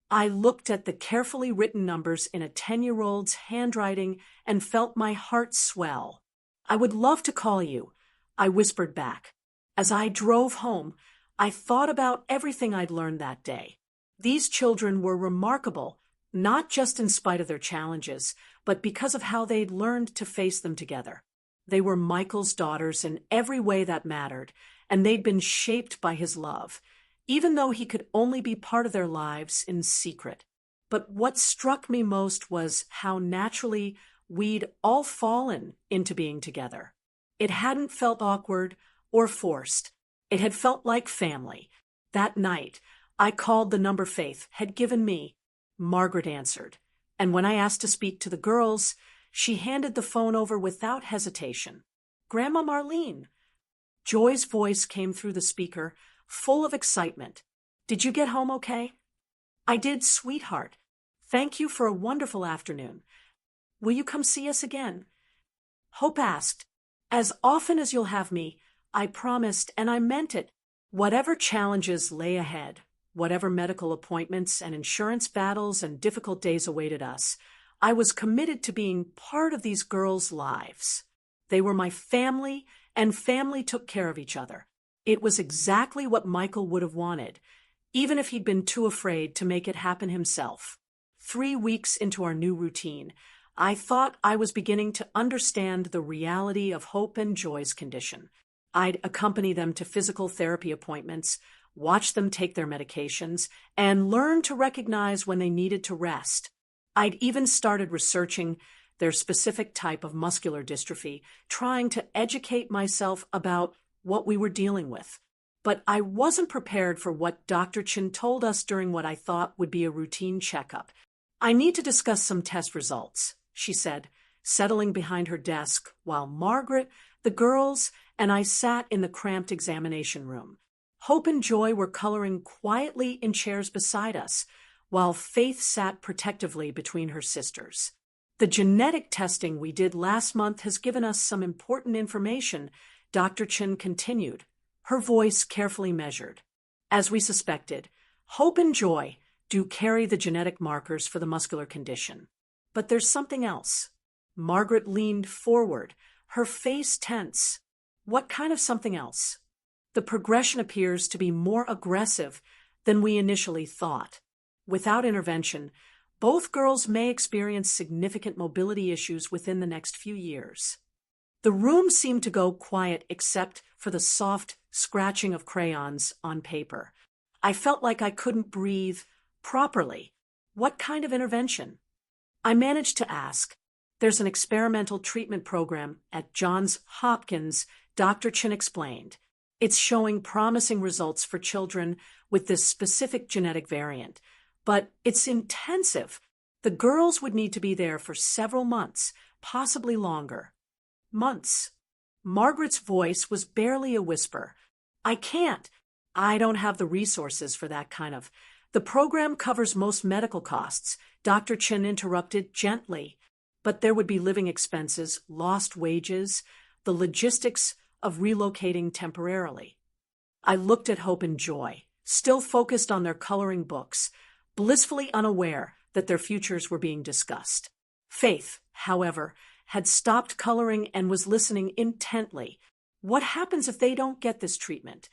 I looked at the carefully written numbers in a 10-year-old's handwriting and felt my heart swell. I would love to call you, I whispered back. As I drove home, I thought about everything I'd learned that day. These children were remarkable, not just in spite of their challenges, but because of how they'd learned to face them together. They were Michael's daughters in every way that mattered, and they'd been shaped by his love, even though he could only be part of their lives in secret. But what struck me most was how naturally we'd all fallen into being together. It hadn't felt awkward or forced. It had felt like family. That night, I called the number Faith had given me. Margaret answered, and when I asked to speak to the girls, she handed the phone over without hesitation. Grandma Marlene. Joy's voice came through the speaker, full of excitement. Did you get home okay? I did, sweetheart. Thank you for a wonderful afternoon. Will you come see us again? Hope asked. As often as you'll have me, I promised, and I meant it. Whatever challenges lay ahead, whatever medical appointments and insurance battles and difficult days awaited us, I was committed to being part of these girls' lives. They were my family, and family took care of each other. It was exactly what Michael would have wanted, even if he'd been too afraid to make it happen himself. 3 weeks into our new routine, I thought I was beginning to understand the reality of Hope and Joy's condition. I'd accompany them to physical therapy appointments, watch them take their medications, and learn to recognize when they needed to rest. I'd even started researching their specific type of muscular dystrophy, trying to educate myself about what we were dealing with. But I wasn't prepared for what Dr. Chin told us during what I thought would be a routine checkup. I need to discuss some test results, she said, settling behind her desk while Margaret, the girls, and I sat in the cramped examination room. Hope and Joy were coloring quietly in chairs beside us, while Faith sat protectively between her sisters. The genetic testing we did last month has given us some important information, Dr. Chin continued, her voice carefully measured. As we suspected, Hope and Joy do carry the genetic markers for the muscular condition. But there's something else. Margaret leaned forward, her face tense. What kind of something else? The progression appears to be more aggressive than we initially thought. Without intervention, both girls may experience significant mobility issues within the next few years. The room seemed to go quiet except for the soft scratching of crayons on paper. I felt like I couldn't breathe properly. What kind of intervention? I managed to ask. There's an experimental treatment program at Johns Hopkins, Dr. Chin explained. It's showing promising results for children with this specific genetic variant. But it's intensive. The girls would need to be there for several months, possibly longer. Months. Margaret's voice was barely a whisper. I can't. I don't have the resources for that kind of. The program covers most medical costs, Dr. Chin interrupted gently. But there would be living expenses, lost wages, the logistics of relocating temporarily. I looked at Hope and Joy, still focused on their coloring books, blissfully unaware that their futures were being discussed. Faith, however, had stopped coloring and was listening intently. What happens if they don't get this treatment?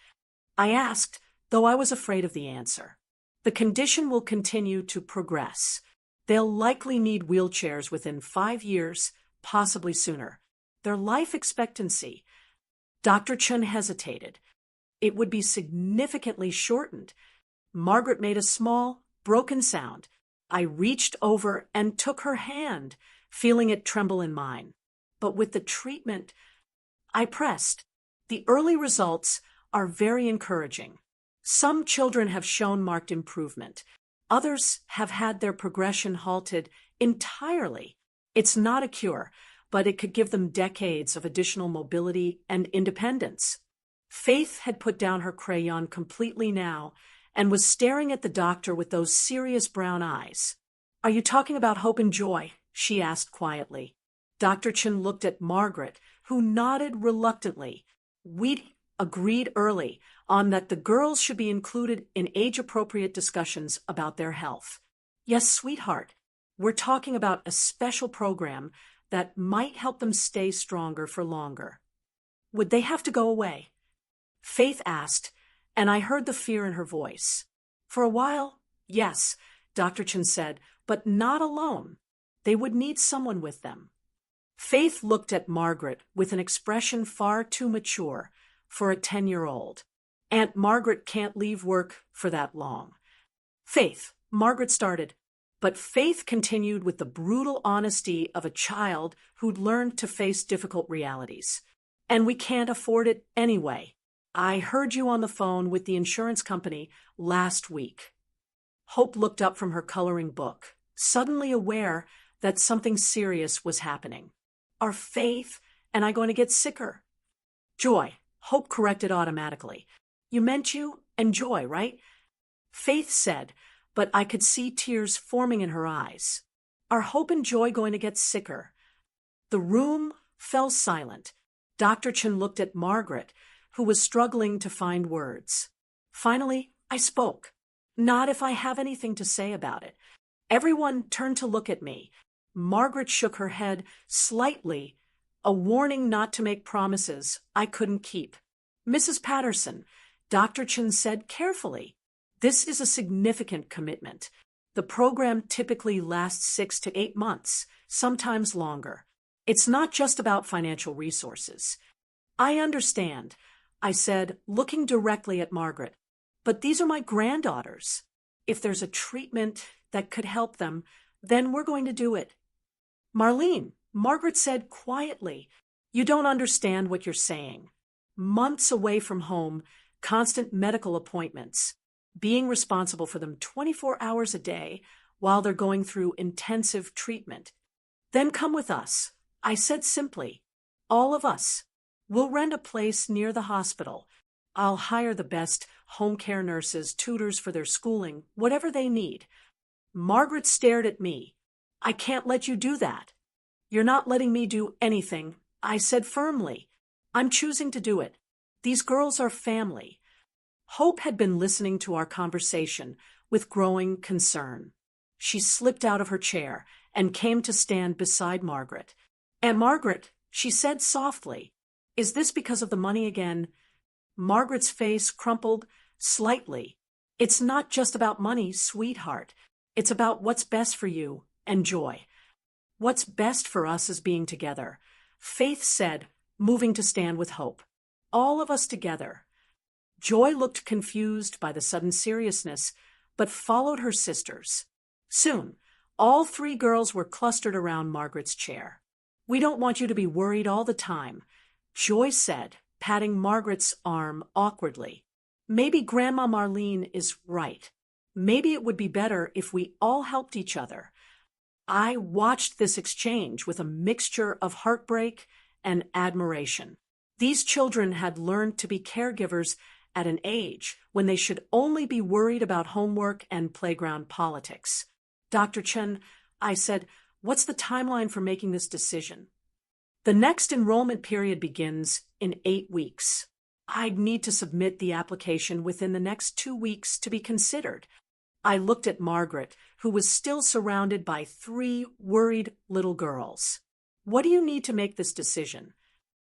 I asked, though I was afraid of the answer. The condition will continue to progress. They'll likely need wheelchairs within 5 years, possibly sooner. Their life expectancy. Dr. Chun hesitated. It would be significantly shortened. Margaret made a small, broken sound. I reached over and took her hand, feeling it tremble in mine. But with the treatment, I pressed. The early results are very encouraging. Some children have shown marked improvement. Others have had their progression halted entirely. It's not a cure, but it could give them decades of additional mobility and independence. Faith had put down her crayon completely now and was staring at the doctor with those serious brown eyes. Are you talking about Hope and Joy? She asked quietly. Dr. Chin looked at Margaret, who nodded reluctantly. We'd agreed early on that the girls should be included in age-appropriate discussions about their health. Yes, sweetheart, we're talking about a special program that might help them stay stronger for longer. Would they have to go away? Faith asked, and I heard the fear in her voice. For a while, yes, Dr. Chen said, but not alone. They would need someone with them. Faith looked at Margaret with an expression far too mature for a 10-year-old. Aunt Margaret can't leave work for that long. Faith, Margaret started, but Faith continued with the brutal honesty of a child who'd learned to face difficult realities. And we can't afford it anyway. I heard you on the phone with the insurance company last week. Hope looked up from her coloring book, suddenly aware that something serious was happening. Are Faith and I going to get sicker? Joy, Hope corrected automatically. You meant you and Joy, right? Faith said, but I could see tears forming in her eyes. Are Hope and Joy going to get sicker? The room fell silent. Dr. Chen looked at Margaret, who was struggling to find words. Finally, I spoke. Not if I have anything to say about it. Everyone turned to look at me. Margaret shook her head slightly, a warning not to make promises I couldn't keep. Mrs. Patterson, Dr. Chen said carefully, this is a significant commitment. The program typically lasts 6 to 8 months, sometimes longer. It's not just about financial resources. I understand, I said, looking directly at Margaret. But these are my granddaughters. If there's a treatment that could help them, then we're going to do it. Marlene, Margaret said quietly, you don't understand what you're saying. Months away from home, constant medical appointments, being responsible for them 24 hours a day while they're going through intensive treatment. Then come with us, I said simply. All of us. We'll rent a place near the hospital. I'll hire the best home care nurses, tutors for their schooling, whatever they need. Margaret stared at me. I can't let you do that. You're not letting me do anything, I said firmly. I'm choosing to do it. These girls are family. Hope had been listening to our conversation with growing concern. She slipped out of her chair and came to stand beside Margaret. Aunt Margaret, she said softly, is this because of the money again? Margaret's face crumpled slightly. It's not just about money, sweetheart. It's about what's best for you and Joy. What's best for us is being together, Faith said, moving to stand with Hope. All of us together. Joy looked confused by the sudden seriousness, but followed her sisters. Soon, all 3 girls were clustered around Margaret's chair. We don't want you to be worried all the time, Joy said, patting Margaret's arm awkwardly. Maybe Grandma Marlene is right. Maybe it would be better if we all helped each other. I watched this exchange with a mixture of heartbreak and admiration. These children had learned to be caregivers at an age when they should only be worried about homework and playground politics. Dr. Chen, I said, what's the timeline for making this decision? The next enrollment period begins in 8 weeks. I'd need to submit the application within the next 2 weeks to be considered. I looked at Margaret, who was still surrounded by 3 worried little girls. What do you need to make this decision?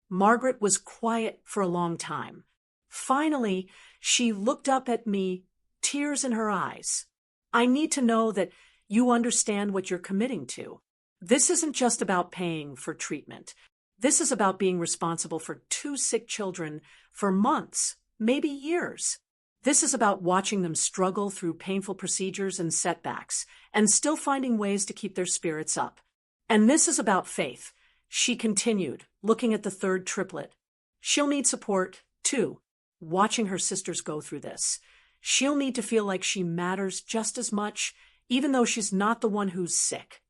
Margaret was quiet for a long time. Finally, she looked up at me, tears in her eyes. I need to know that you understand what you're committing to. This isn't just about paying for treatment. This is about being responsible for 2 sick children for months, maybe years. This is about watching them struggle through painful procedures and setbacks, and still finding ways to keep their spirits up. And this is about Faith, she continued, looking at the 3rd triplet. She'll need support, too, watching her sisters go through this. She'll need to feel like she matters just as much, even though she's not the one who's sick.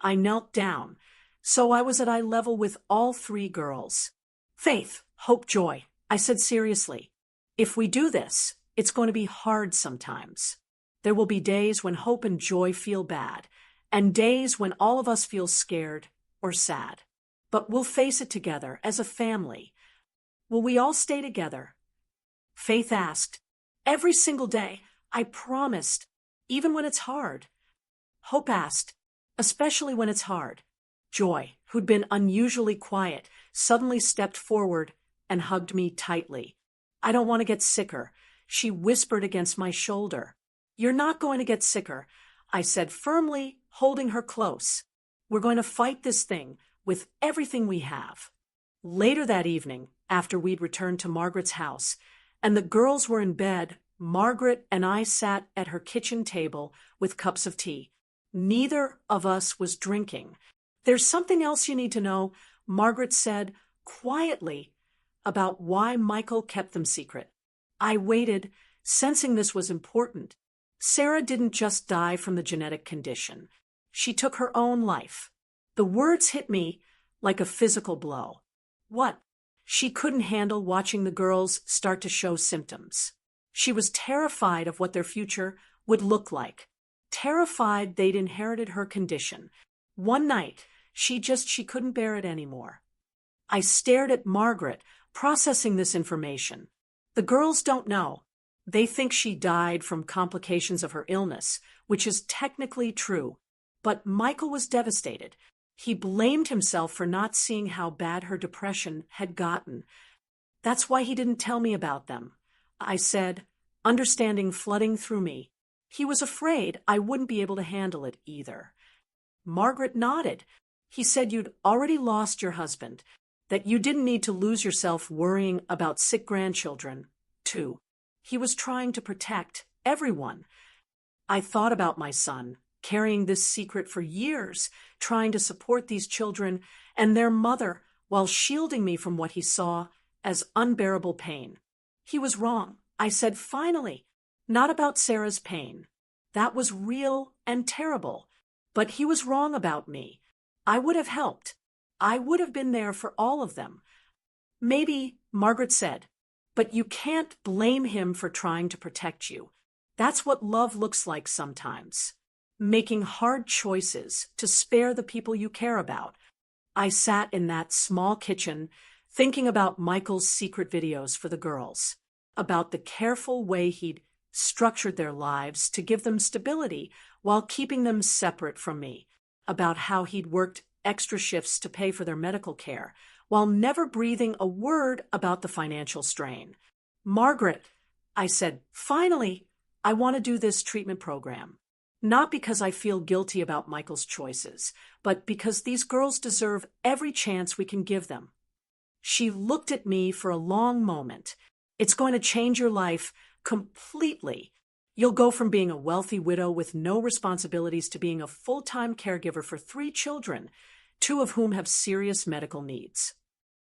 I knelt down, so I was at eye level with all 3 girls. Faith, Hope, Joy, I said seriously. If we do this, it's going to be hard sometimes. There will be days when Hope and Joy feel bad, and days when all of us feel scared or sad. But we'll face it together as a family. Will we all stay together? Faith asked. Every single day, I promised, even when it's hard. Hope asked, especially when it's hard. Joy, who'd been unusually quiet, suddenly stepped forward and hugged me tightly. I don't want to get sicker, she whispered against my shoulder. You're not going to get sicker, I said firmly, holding her close. We're going to fight this thing with everything we have. Later that evening, after we'd returned to Margaret's house, and the girls were in bed, Margaret and I sat at her kitchen table with cups of tea. Neither of us was drinking. There's something else you need to know, Margaret said quietly, about why Michael kept them secret. I waited, sensing this was important. Sarah didn't just die from the genetic condition. She took her own life. The words hit me like a physical blow. What? She couldn't handle watching the girls start to show symptoms. She was terrified of what their future would look like. Terrified they'd inherited her condition. One night, she couldn't bear it anymore. I stared at Margaret, processing this information. The girls don't know. They think she died from complications of her illness, which is technically true. But Michael was devastated. He blamed himself for not seeing how bad her depression had gotten. That's why he didn't tell me about them, I said, understanding flooding through me. He was afraid I wouldn't be able to handle it either. Margaret nodded. He said you'd already lost your husband, that you didn't need to lose yourself worrying about sick grandchildren, too. He was trying to protect everyone. I thought about my son, carrying this secret for years, trying to support these children and their mother while shielding me from what he saw as unbearable pain. He was wrong, I said finally, not about Sarah's pain. That was real and terrible. But he was wrong about me. I would have helped. I would have been there for all of them. Maybe, Margaret said, but you can't blame him for trying to protect you. That's what love looks like sometimes. Making hard choices to spare the people you care about. I sat in that small kitchen thinking about Michael's secret videos for the girls, about the careful way he'd structured their lives to give them stability while keeping them separate from me, about how he'd worked extra shifts to pay for their medical care, while never breathing a word about the financial strain. Margaret, I said, finally, I want to do this treatment program. Not because I feel guilty about Michael's choices, but because these girls deserve every chance we can give them. She looked at me for a long moment. It's going to change your life completely. You'll go from being a wealthy widow with no responsibilities to being a full-time caregiver for 3 children, 2 of whom have serious medical needs.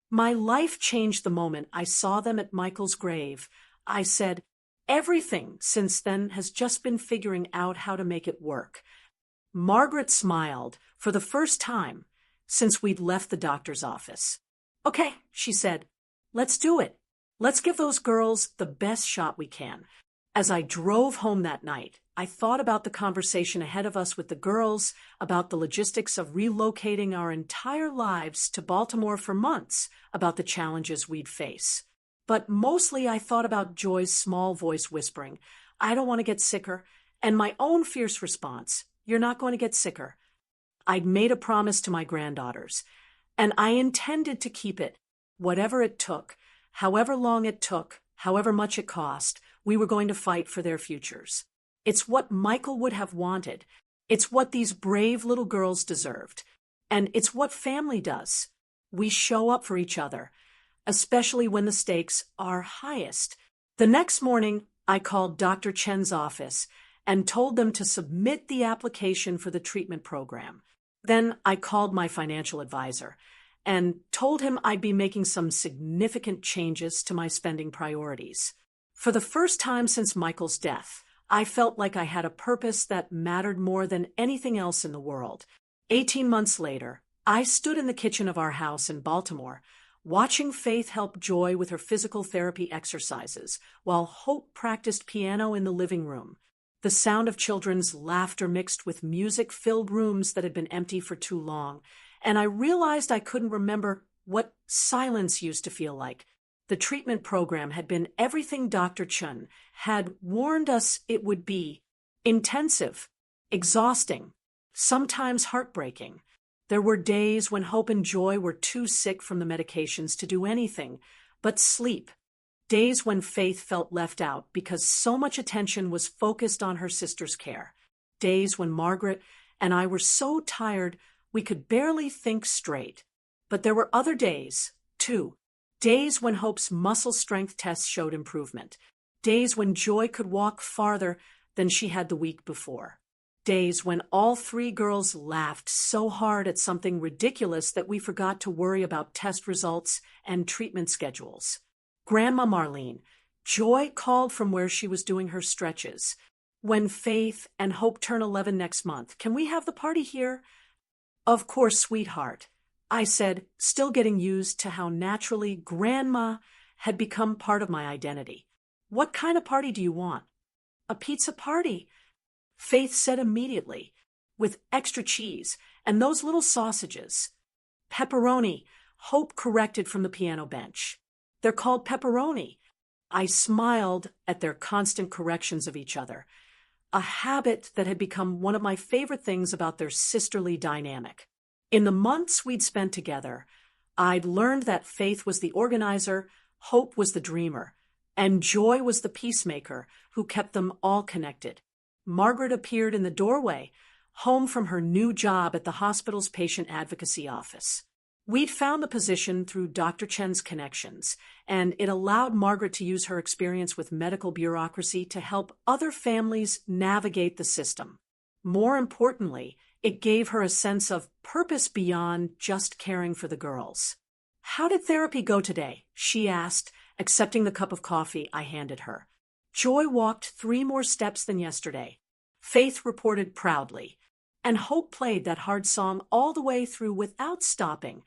My life changed the moment I saw them at Michael's grave. I said, everything since then has just been figuring out how to make it work. Margaret smiled for the first time since we'd left the doctor's office. Okay, she said, let's do it. Let's give those girls the best shot we can. As I drove home that night, I thought about the conversation ahead of us with the girls, about the logistics of relocating our entire lives to Baltimore for months, about the challenges we'd face. But mostly I thought about Joy's small voice whispering, I don't want to get sicker, and my own fierce response, you're not going to get sicker. I'd made a promise to my granddaughters, and I intended to keep it, whatever it took, however long it took, however much it cost, we were going to fight for their futures. It's what Michael would have wanted. It's what these brave little girls deserved. And it's what family does. We show up for each other, especially when the stakes are highest. The next morning, I called Dr. Chen's office and told them to submit the application for the treatment program. Then I called my financial advisor and told him I'd be making some significant changes to my spending priorities. For the first time since Michael's death, I felt like I had a purpose that mattered more than anything else in the world. 18 months later, I stood in the kitchen of our house in Baltimore, watching Faith help Joy with her physical therapy exercises, while Hope practiced piano in the living room. The sound of children's laughter mixed with music filled rooms that had been empty for too long, and I realized I couldn't remember what silence used to feel like. The treatment program had been everything Dr. Chen had warned us it would be: intensive, exhausting, sometimes heartbreaking. There were days when Hope and Joy were too sick from the medications to do anything, but sleep. Days when Faith felt left out because so much attention was focused on her sister's care. Days when Margaret and I were so tired we could barely think straight. But there were other days, too. Days when Hope's muscle strength tests showed improvement. Days when Joy could walk farther than she had the week before. Days when all three girls laughed so hard at something ridiculous that we forgot to worry about test results and treatment schedules. Grandma Marlene, Joy called from where she was doing her stretches. When Faith and Hope turn 11 next month, can we have the party here? Of course, sweetheart, I said, still getting used to how naturally Grandma had become part of my identity. What kind of party do you want? A pizza party, Faith said immediately, with extra cheese and those little sausages. Pepperoni, Hope corrected from the piano bench. They're called pepperoni. I smiled at their constant corrections of each other, a habit that had become one of my favorite things about their sisterly dynamic. In the months we'd spent together, I'd learned that Faith was the organizer, Hope was the dreamer, and Joy was the peacemaker who kept them all connected. Margaret appeared in the doorway, home from her new job at the hospital's patient advocacy office. We'd found the position through Dr. Chen's connections, and it allowed Margaret to use her experience with medical bureaucracy to help other families navigate the system. More importantly, it gave her a sense of purpose beyond just caring for the girls. "How did therapy go today?" she asked, accepting the cup of coffee I handed her. Joy walked 3 more steps than yesterday, Faith reported proudly, and Hope played that hard song all the way through without stopping.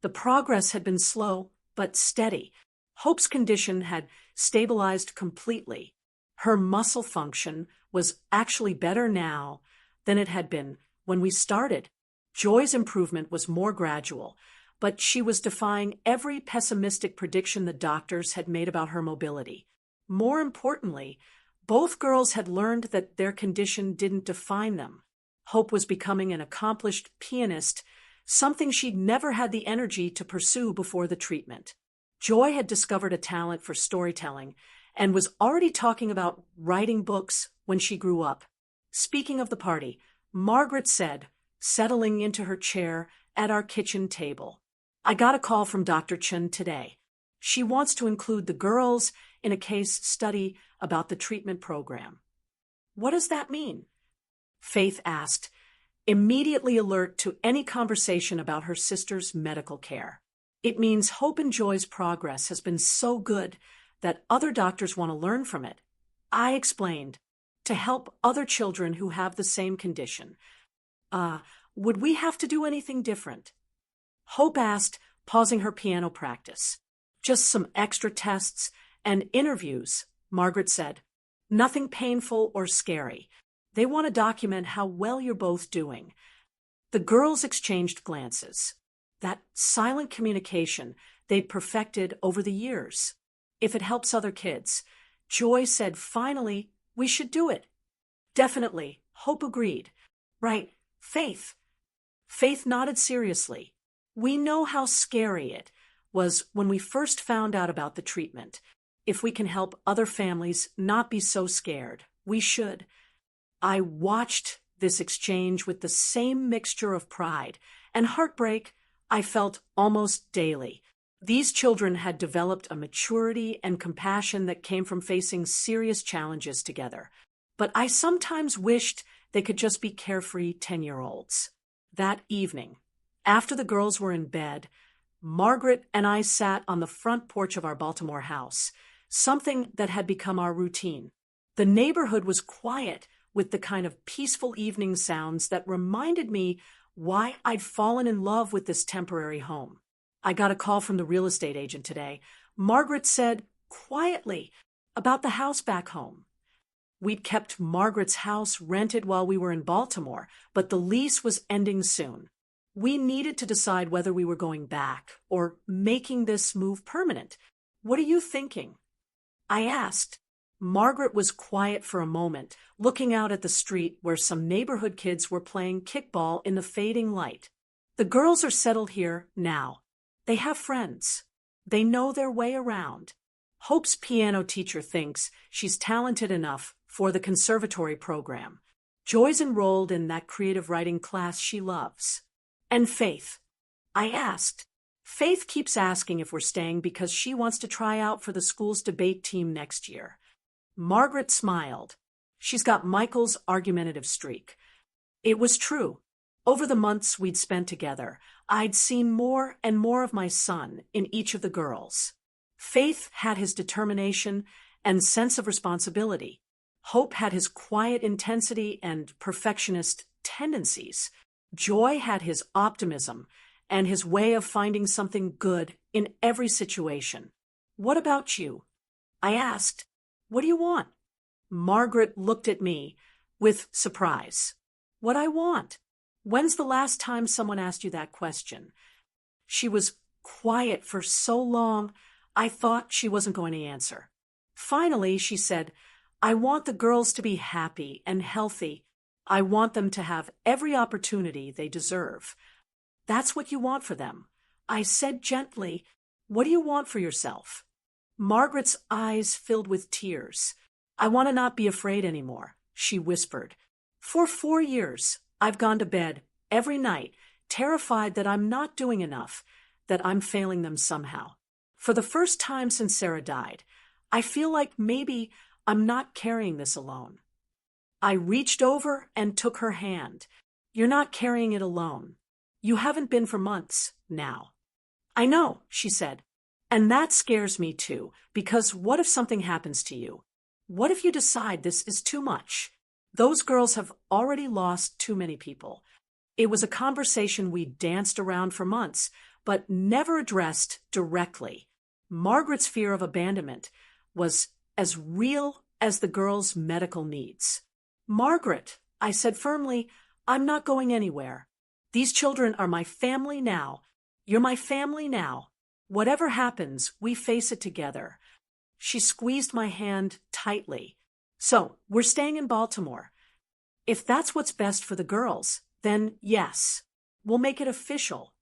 The progress had been slow, but steady. Hope's condition had stabilized completely. Her muscle function was actually better now than it had been when we started. Joy's improvement was more gradual, but she was defying every pessimistic prediction the doctors had made about her mobility. More importantly, both girls had learned that their condition didn't define them. Hope was becoming an accomplished pianist, something she'd never had the energy to pursue before the treatment. Joy had discovered a talent for storytelling and was already talking about writing books when she grew up. Speaking of the party, Margaret said, settling into her chair at our kitchen table, "I got a call from Dr. Chen today. She wants to include the girls in a case study about the treatment program." "What does that mean?" Faith asked, immediately alert to any conversation about her sister's medical care. "It means Hope and Joy's progress has been so good that other doctors want to learn from it." I explained, "to help other children who have the same condition. Would we have to do anything different?" Hope asked, pausing her piano practice. "Just some extra tests and interviews," Margaret said. "Nothing painful or scary. They want to document how well you're both doing." The girls exchanged glances. That silent communication they'd perfected over the years. "If it helps other kids," Joy said finally, "we should do it." "Definitely," Hope agreed. "Right, Faith." Faith nodded seriously. "We know how scary it was when we first found out about the treatment. If we can help other families not be so scared, we should." I watched this exchange with the same mixture of pride and heartbreak I felt almost daily. These children had developed a maturity and compassion that came from facing serious challenges together. But I sometimes wished they could just be carefree 10-year-olds. That evening, after the girls were in bed, Margaret and I sat on the front porch of our Baltimore house, something that had become our routine. The neighborhood was quiet, with the kind of peaceful evening sounds that reminded me why I'd fallen in love with this temporary home. "I got a call from the real estate agent today," Margaret said quietly, "about the house back home." We'd kept Margaret's house rented while we were in Baltimore, but the lease was ending soon. We needed to decide whether we were going back or making this move permanent. "What are you thinking?" I asked. Margaret was quiet for a moment, looking out at the street where some neighborhood kids were playing kickball in the fading light. "The girls are settled here now. They have friends. They know their way around. Hope's piano teacher thinks she's talented enough for the conservatory program. Joy's enrolled in that creative writing class she loves. And Faith? I asked. Faith keeps asking if we're staying because she wants to try out for the school's debate team next year. Margaret smiled. She's got Michael's argumentative streak. It was true. Over the months we'd spent together, I'd seen more and more of my son in each of the girls. Faith had his determination and sense of responsibility. Hope had his quiet intensity and perfectionist tendencies. Joy had his optimism and his way of finding something good in every situation. What about you? I asked. What do you want? Margaret looked at me with surprise. What I want? When's the last time someone asked you that question? She was quiet for so long, I thought she wasn't going to answer. Finally, she said, I want the girls to be happy and healthy. I want them to have every opportunity they deserve. That's what you want for them. I said gently, what do you want for yourself? Margaret's eyes filled with tears. I want to not be afraid anymore, she whispered. For 4 years, I've gone to bed every night, terrified that I'm not doing enough, that I'm failing them somehow. For the first time since Sarah died, I feel like maybe I'm not carrying this alone. I reached over and took her hand. You're not carrying it alone. You haven't been for months now. I know, she said. And that scares me too, because what if something happens to you? What if you decide this is too much? Those girls have already lost too many people. It was a conversation we danced around for months, but never addressed directly. Margaret's fear of abandonment was as real as the girls' medical needs. Margaret, I said firmly, I'm not going anywhere. These children are my family now. You're my family now. Whatever happens, we face it together. She squeezed my hand tightly. So, we're staying in Baltimore. If that's what's best for the girls, then yes, we'll make it official.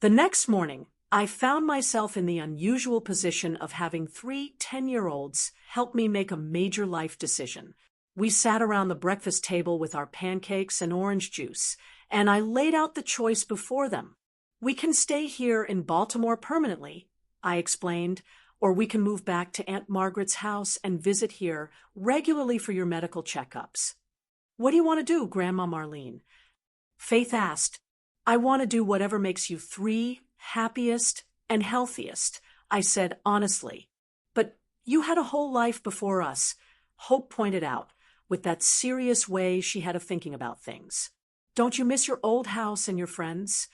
The next morning, I found myself in the unusual position of having 3 10-year-olds help me make a major life decision. We sat around the breakfast table with our pancakes and orange juice, and I laid out the choice before them. We can stay here in Baltimore permanently, I explained, or we can move back to Aunt Margaret's house and visit here regularly for your medical checkups. What do you want to do, Grandma Marlene? Faith asked. I want to do whatever makes you 3 happiest and healthiest, I said honestly. But you had a whole life before us, Hope pointed out, with that serious way she had of thinking about things. Don't you miss your old house and your friends?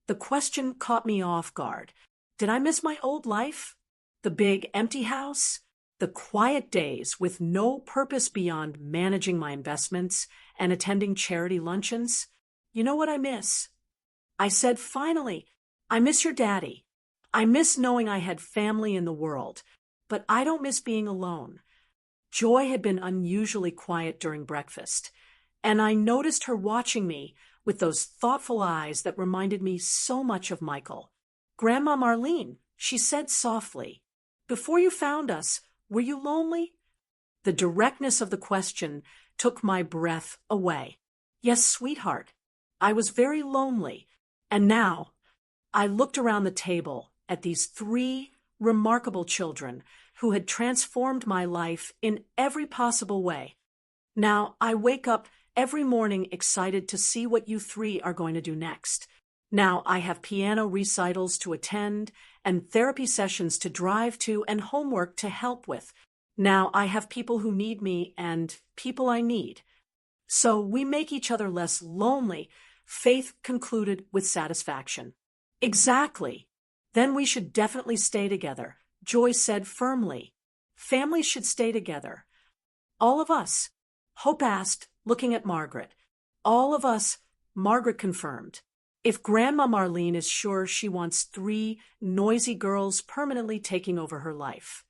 The question caught me off guard. Did I miss my old life? The big empty house? The quiet days with no purpose beyond managing my investments and attending charity luncheons? You know what I miss? I said finally, I miss your daddy. I miss knowing I had family in the world, but I don't miss being alone. Joy had been unusually quiet during breakfast, and I noticed her watching me with those thoughtful eyes that reminded me so much of Michael. Grandma Marlene, she said softly, before you found us, were you lonely? The directness of the question took my breath away. Yes, sweetheart, I was very lonely, and now I looked around the table at these 3 remarkable children who had transformed my life in every possible way. Now I wake up every morning excited to see what you 3 are going to do next. Now I have piano recitals to attend and therapy sessions to drive to and homework to help with. Now I have people who need me and people I need. So we make each other less lonely, Faith concluded with satisfaction. Exactly. Then we should definitely stay together, Joy said firmly. Families should stay together. All of us, Hope asked, looking at Margaret. All of us, Margaret confirmed. If Grandma Marlene is sure she wants 3 noisy girls permanently taking over her life.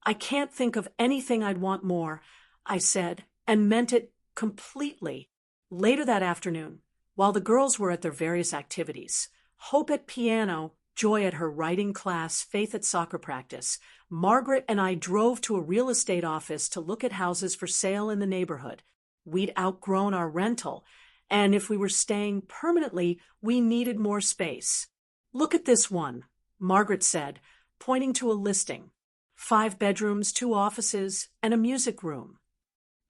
I can't think of anything I'd want more, I said, and meant it completely. Later that afternoon, while the girls were at their various activities, Hope at piano Joy at her writing class, Faith at soccer practice. Margaret and I drove to a real estate office to look at houses for sale in the neighborhood. We'd outgrown our rental, and if we were staying permanently, we needed more space. "Look at this one," Margaret said, pointing to a listing. 5 bedrooms, 2 offices, and a music room.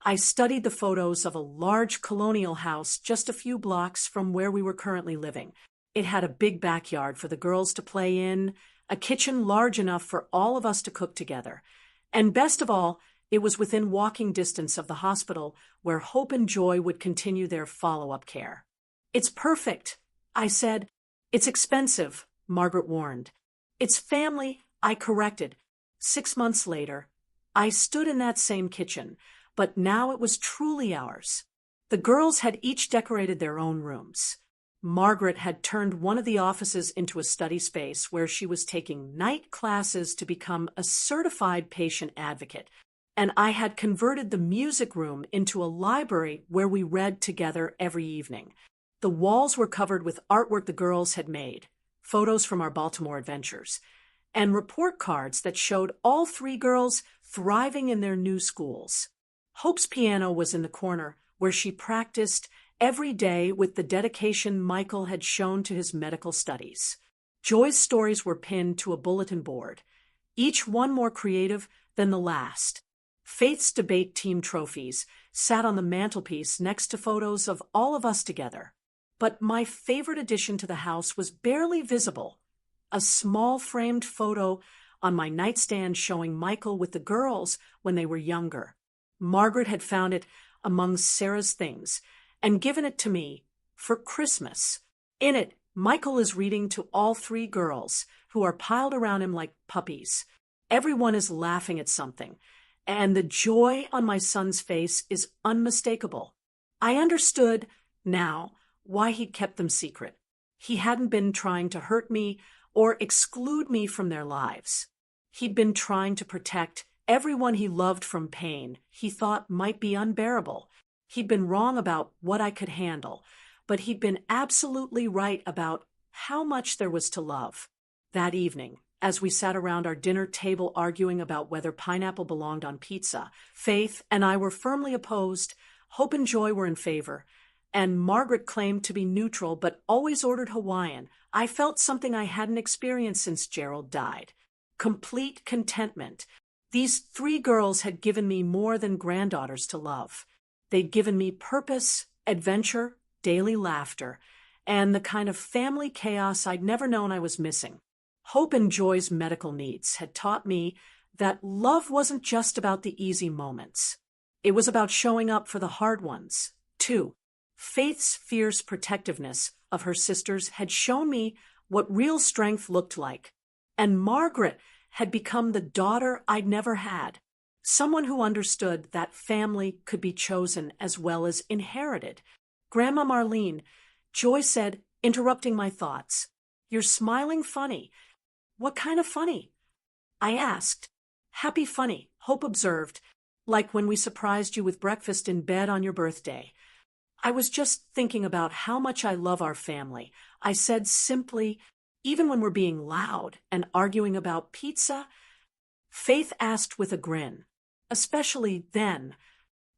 I studied the photos of a large colonial house just a few blocks from where we were currently living. It had a big backyard for the girls to play in, a kitchen large enough for all of us to cook together. And best of all, it was within walking distance of the hospital where Hope and Joy would continue their follow-up care. "It's perfect," I said. "It's expensive," Margaret warned. "It's family," I corrected. 6 months later, I stood in that same kitchen, but now it was truly ours. The girls had each decorated their own rooms. Margaret had turned one of the offices into a study space where she was taking night classes to become a certified patient advocate, and I had converted the music room into a library where we read together every evening. The walls were covered with artwork the girls had made, photos from our Baltimore adventures, and report cards that showed all 3 girls thriving in their new schools. Hope's piano was in the corner where she practiced every day with the dedication Michael had shown to his medical studies. Joy's stories were pinned to a bulletin board, each one more creative than the last. Faith's debate team trophies sat on the mantelpiece next to photos of all of us together. But my favorite addition to the house was barely visible. A small framed photo on my nightstand showing Michael with the girls when they were younger. Margaret had found it among Sarah's things and given it to me for Christmas. In it, Michael is reading to all 3 girls, who are piled around him like puppies. Everyone is laughing at something, and the joy on my son's face is unmistakable. I understood now why he'd kept them secret. He hadn't been trying to hurt me or exclude me from their lives. He'd been trying to protect everyone he loved from pain he thought might be unbearable. He'd been wrong about what I could handle, but he'd been absolutely right about how much there was to love. That evening, as we sat around our dinner table arguing about whether pineapple belonged on pizza, Faith and I were firmly opposed, Hope and Joy were in favor, and Margaret claimed to be neutral but always ordered Hawaiian. I felt something I hadn't experienced since Gerald died. Complete contentment. These 3 girls had given me more than granddaughters to love. They'd given me purpose, adventure, daily laughter, and the kind of family chaos I'd never known I was missing. Hope and Joy's medical needs had taught me that love wasn't just about the easy moments. It was about showing up for the hard ones, too. Faith's fierce protectiveness of her sisters had shown me what real strength looked like, and Margaret had become the daughter I'd never had, someone who understood that family could be chosen as well as inherited. "Grandma Marlene," Joy said, interrupting my thoughts, "you're smiling funny." "What kind of funny?" I asked. "Happy funny," Hope observed, "like when we surprised you with breakfast in bed on your birthday." "I was just thinking about how much I love our family," I said simply, "even when we're being loud and arguing about pizza." Faith asked with a grin, "Especially then."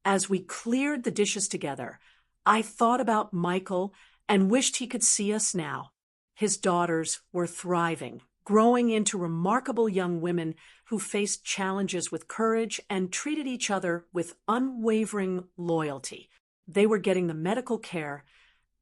As we cleared the dishes together, I thought about Michael and wished he could see us now. His daughters were thriving, growing into remarkable young women who faced challenges with courage and treated each other with unwavering loyalty. They were getting the medical care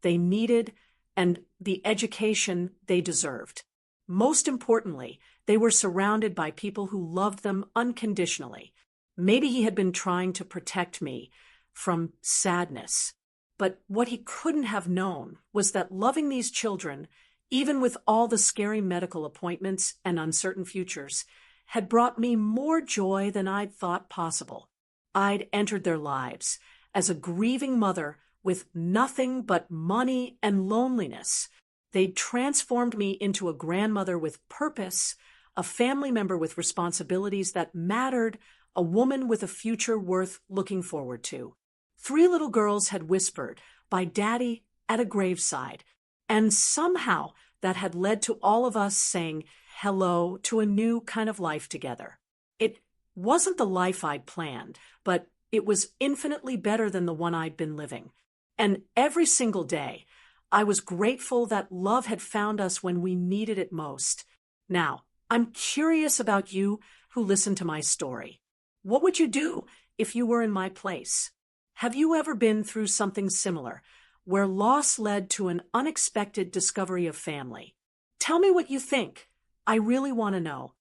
they needed and the education they deserved. Most importantly, they were surrounded by people who loved them unconditionally. Maybe he had been trying to protect me from sadness, but what he couldn't have known was that loving these children, even with all the scary medical appointments and uncertain futures, had brought me more joy than I'd thought possible. I'd entered their lives as a grieving mother with nothing but money and loneliness. They'd transformed me into a grandmother with purpose, a family member with responsibilities that mattered, a woman with a future worth looking forward to. 3 little girls had whispered, "By Daddy," at a graveside, and somehow that had led to all of us saying hello to a new kind of life together. It wasn't the life I'd planned, but it was infinitely better than the one I'd been living. And every single day, I was grateful that love had found us when we needed it most. Now, I'm curious about you who listened to my story. What would you do if you were in my place? Have you ever been through something similar, where loss led to an unexpected discovery of family? Tell me what you think. I really want to know.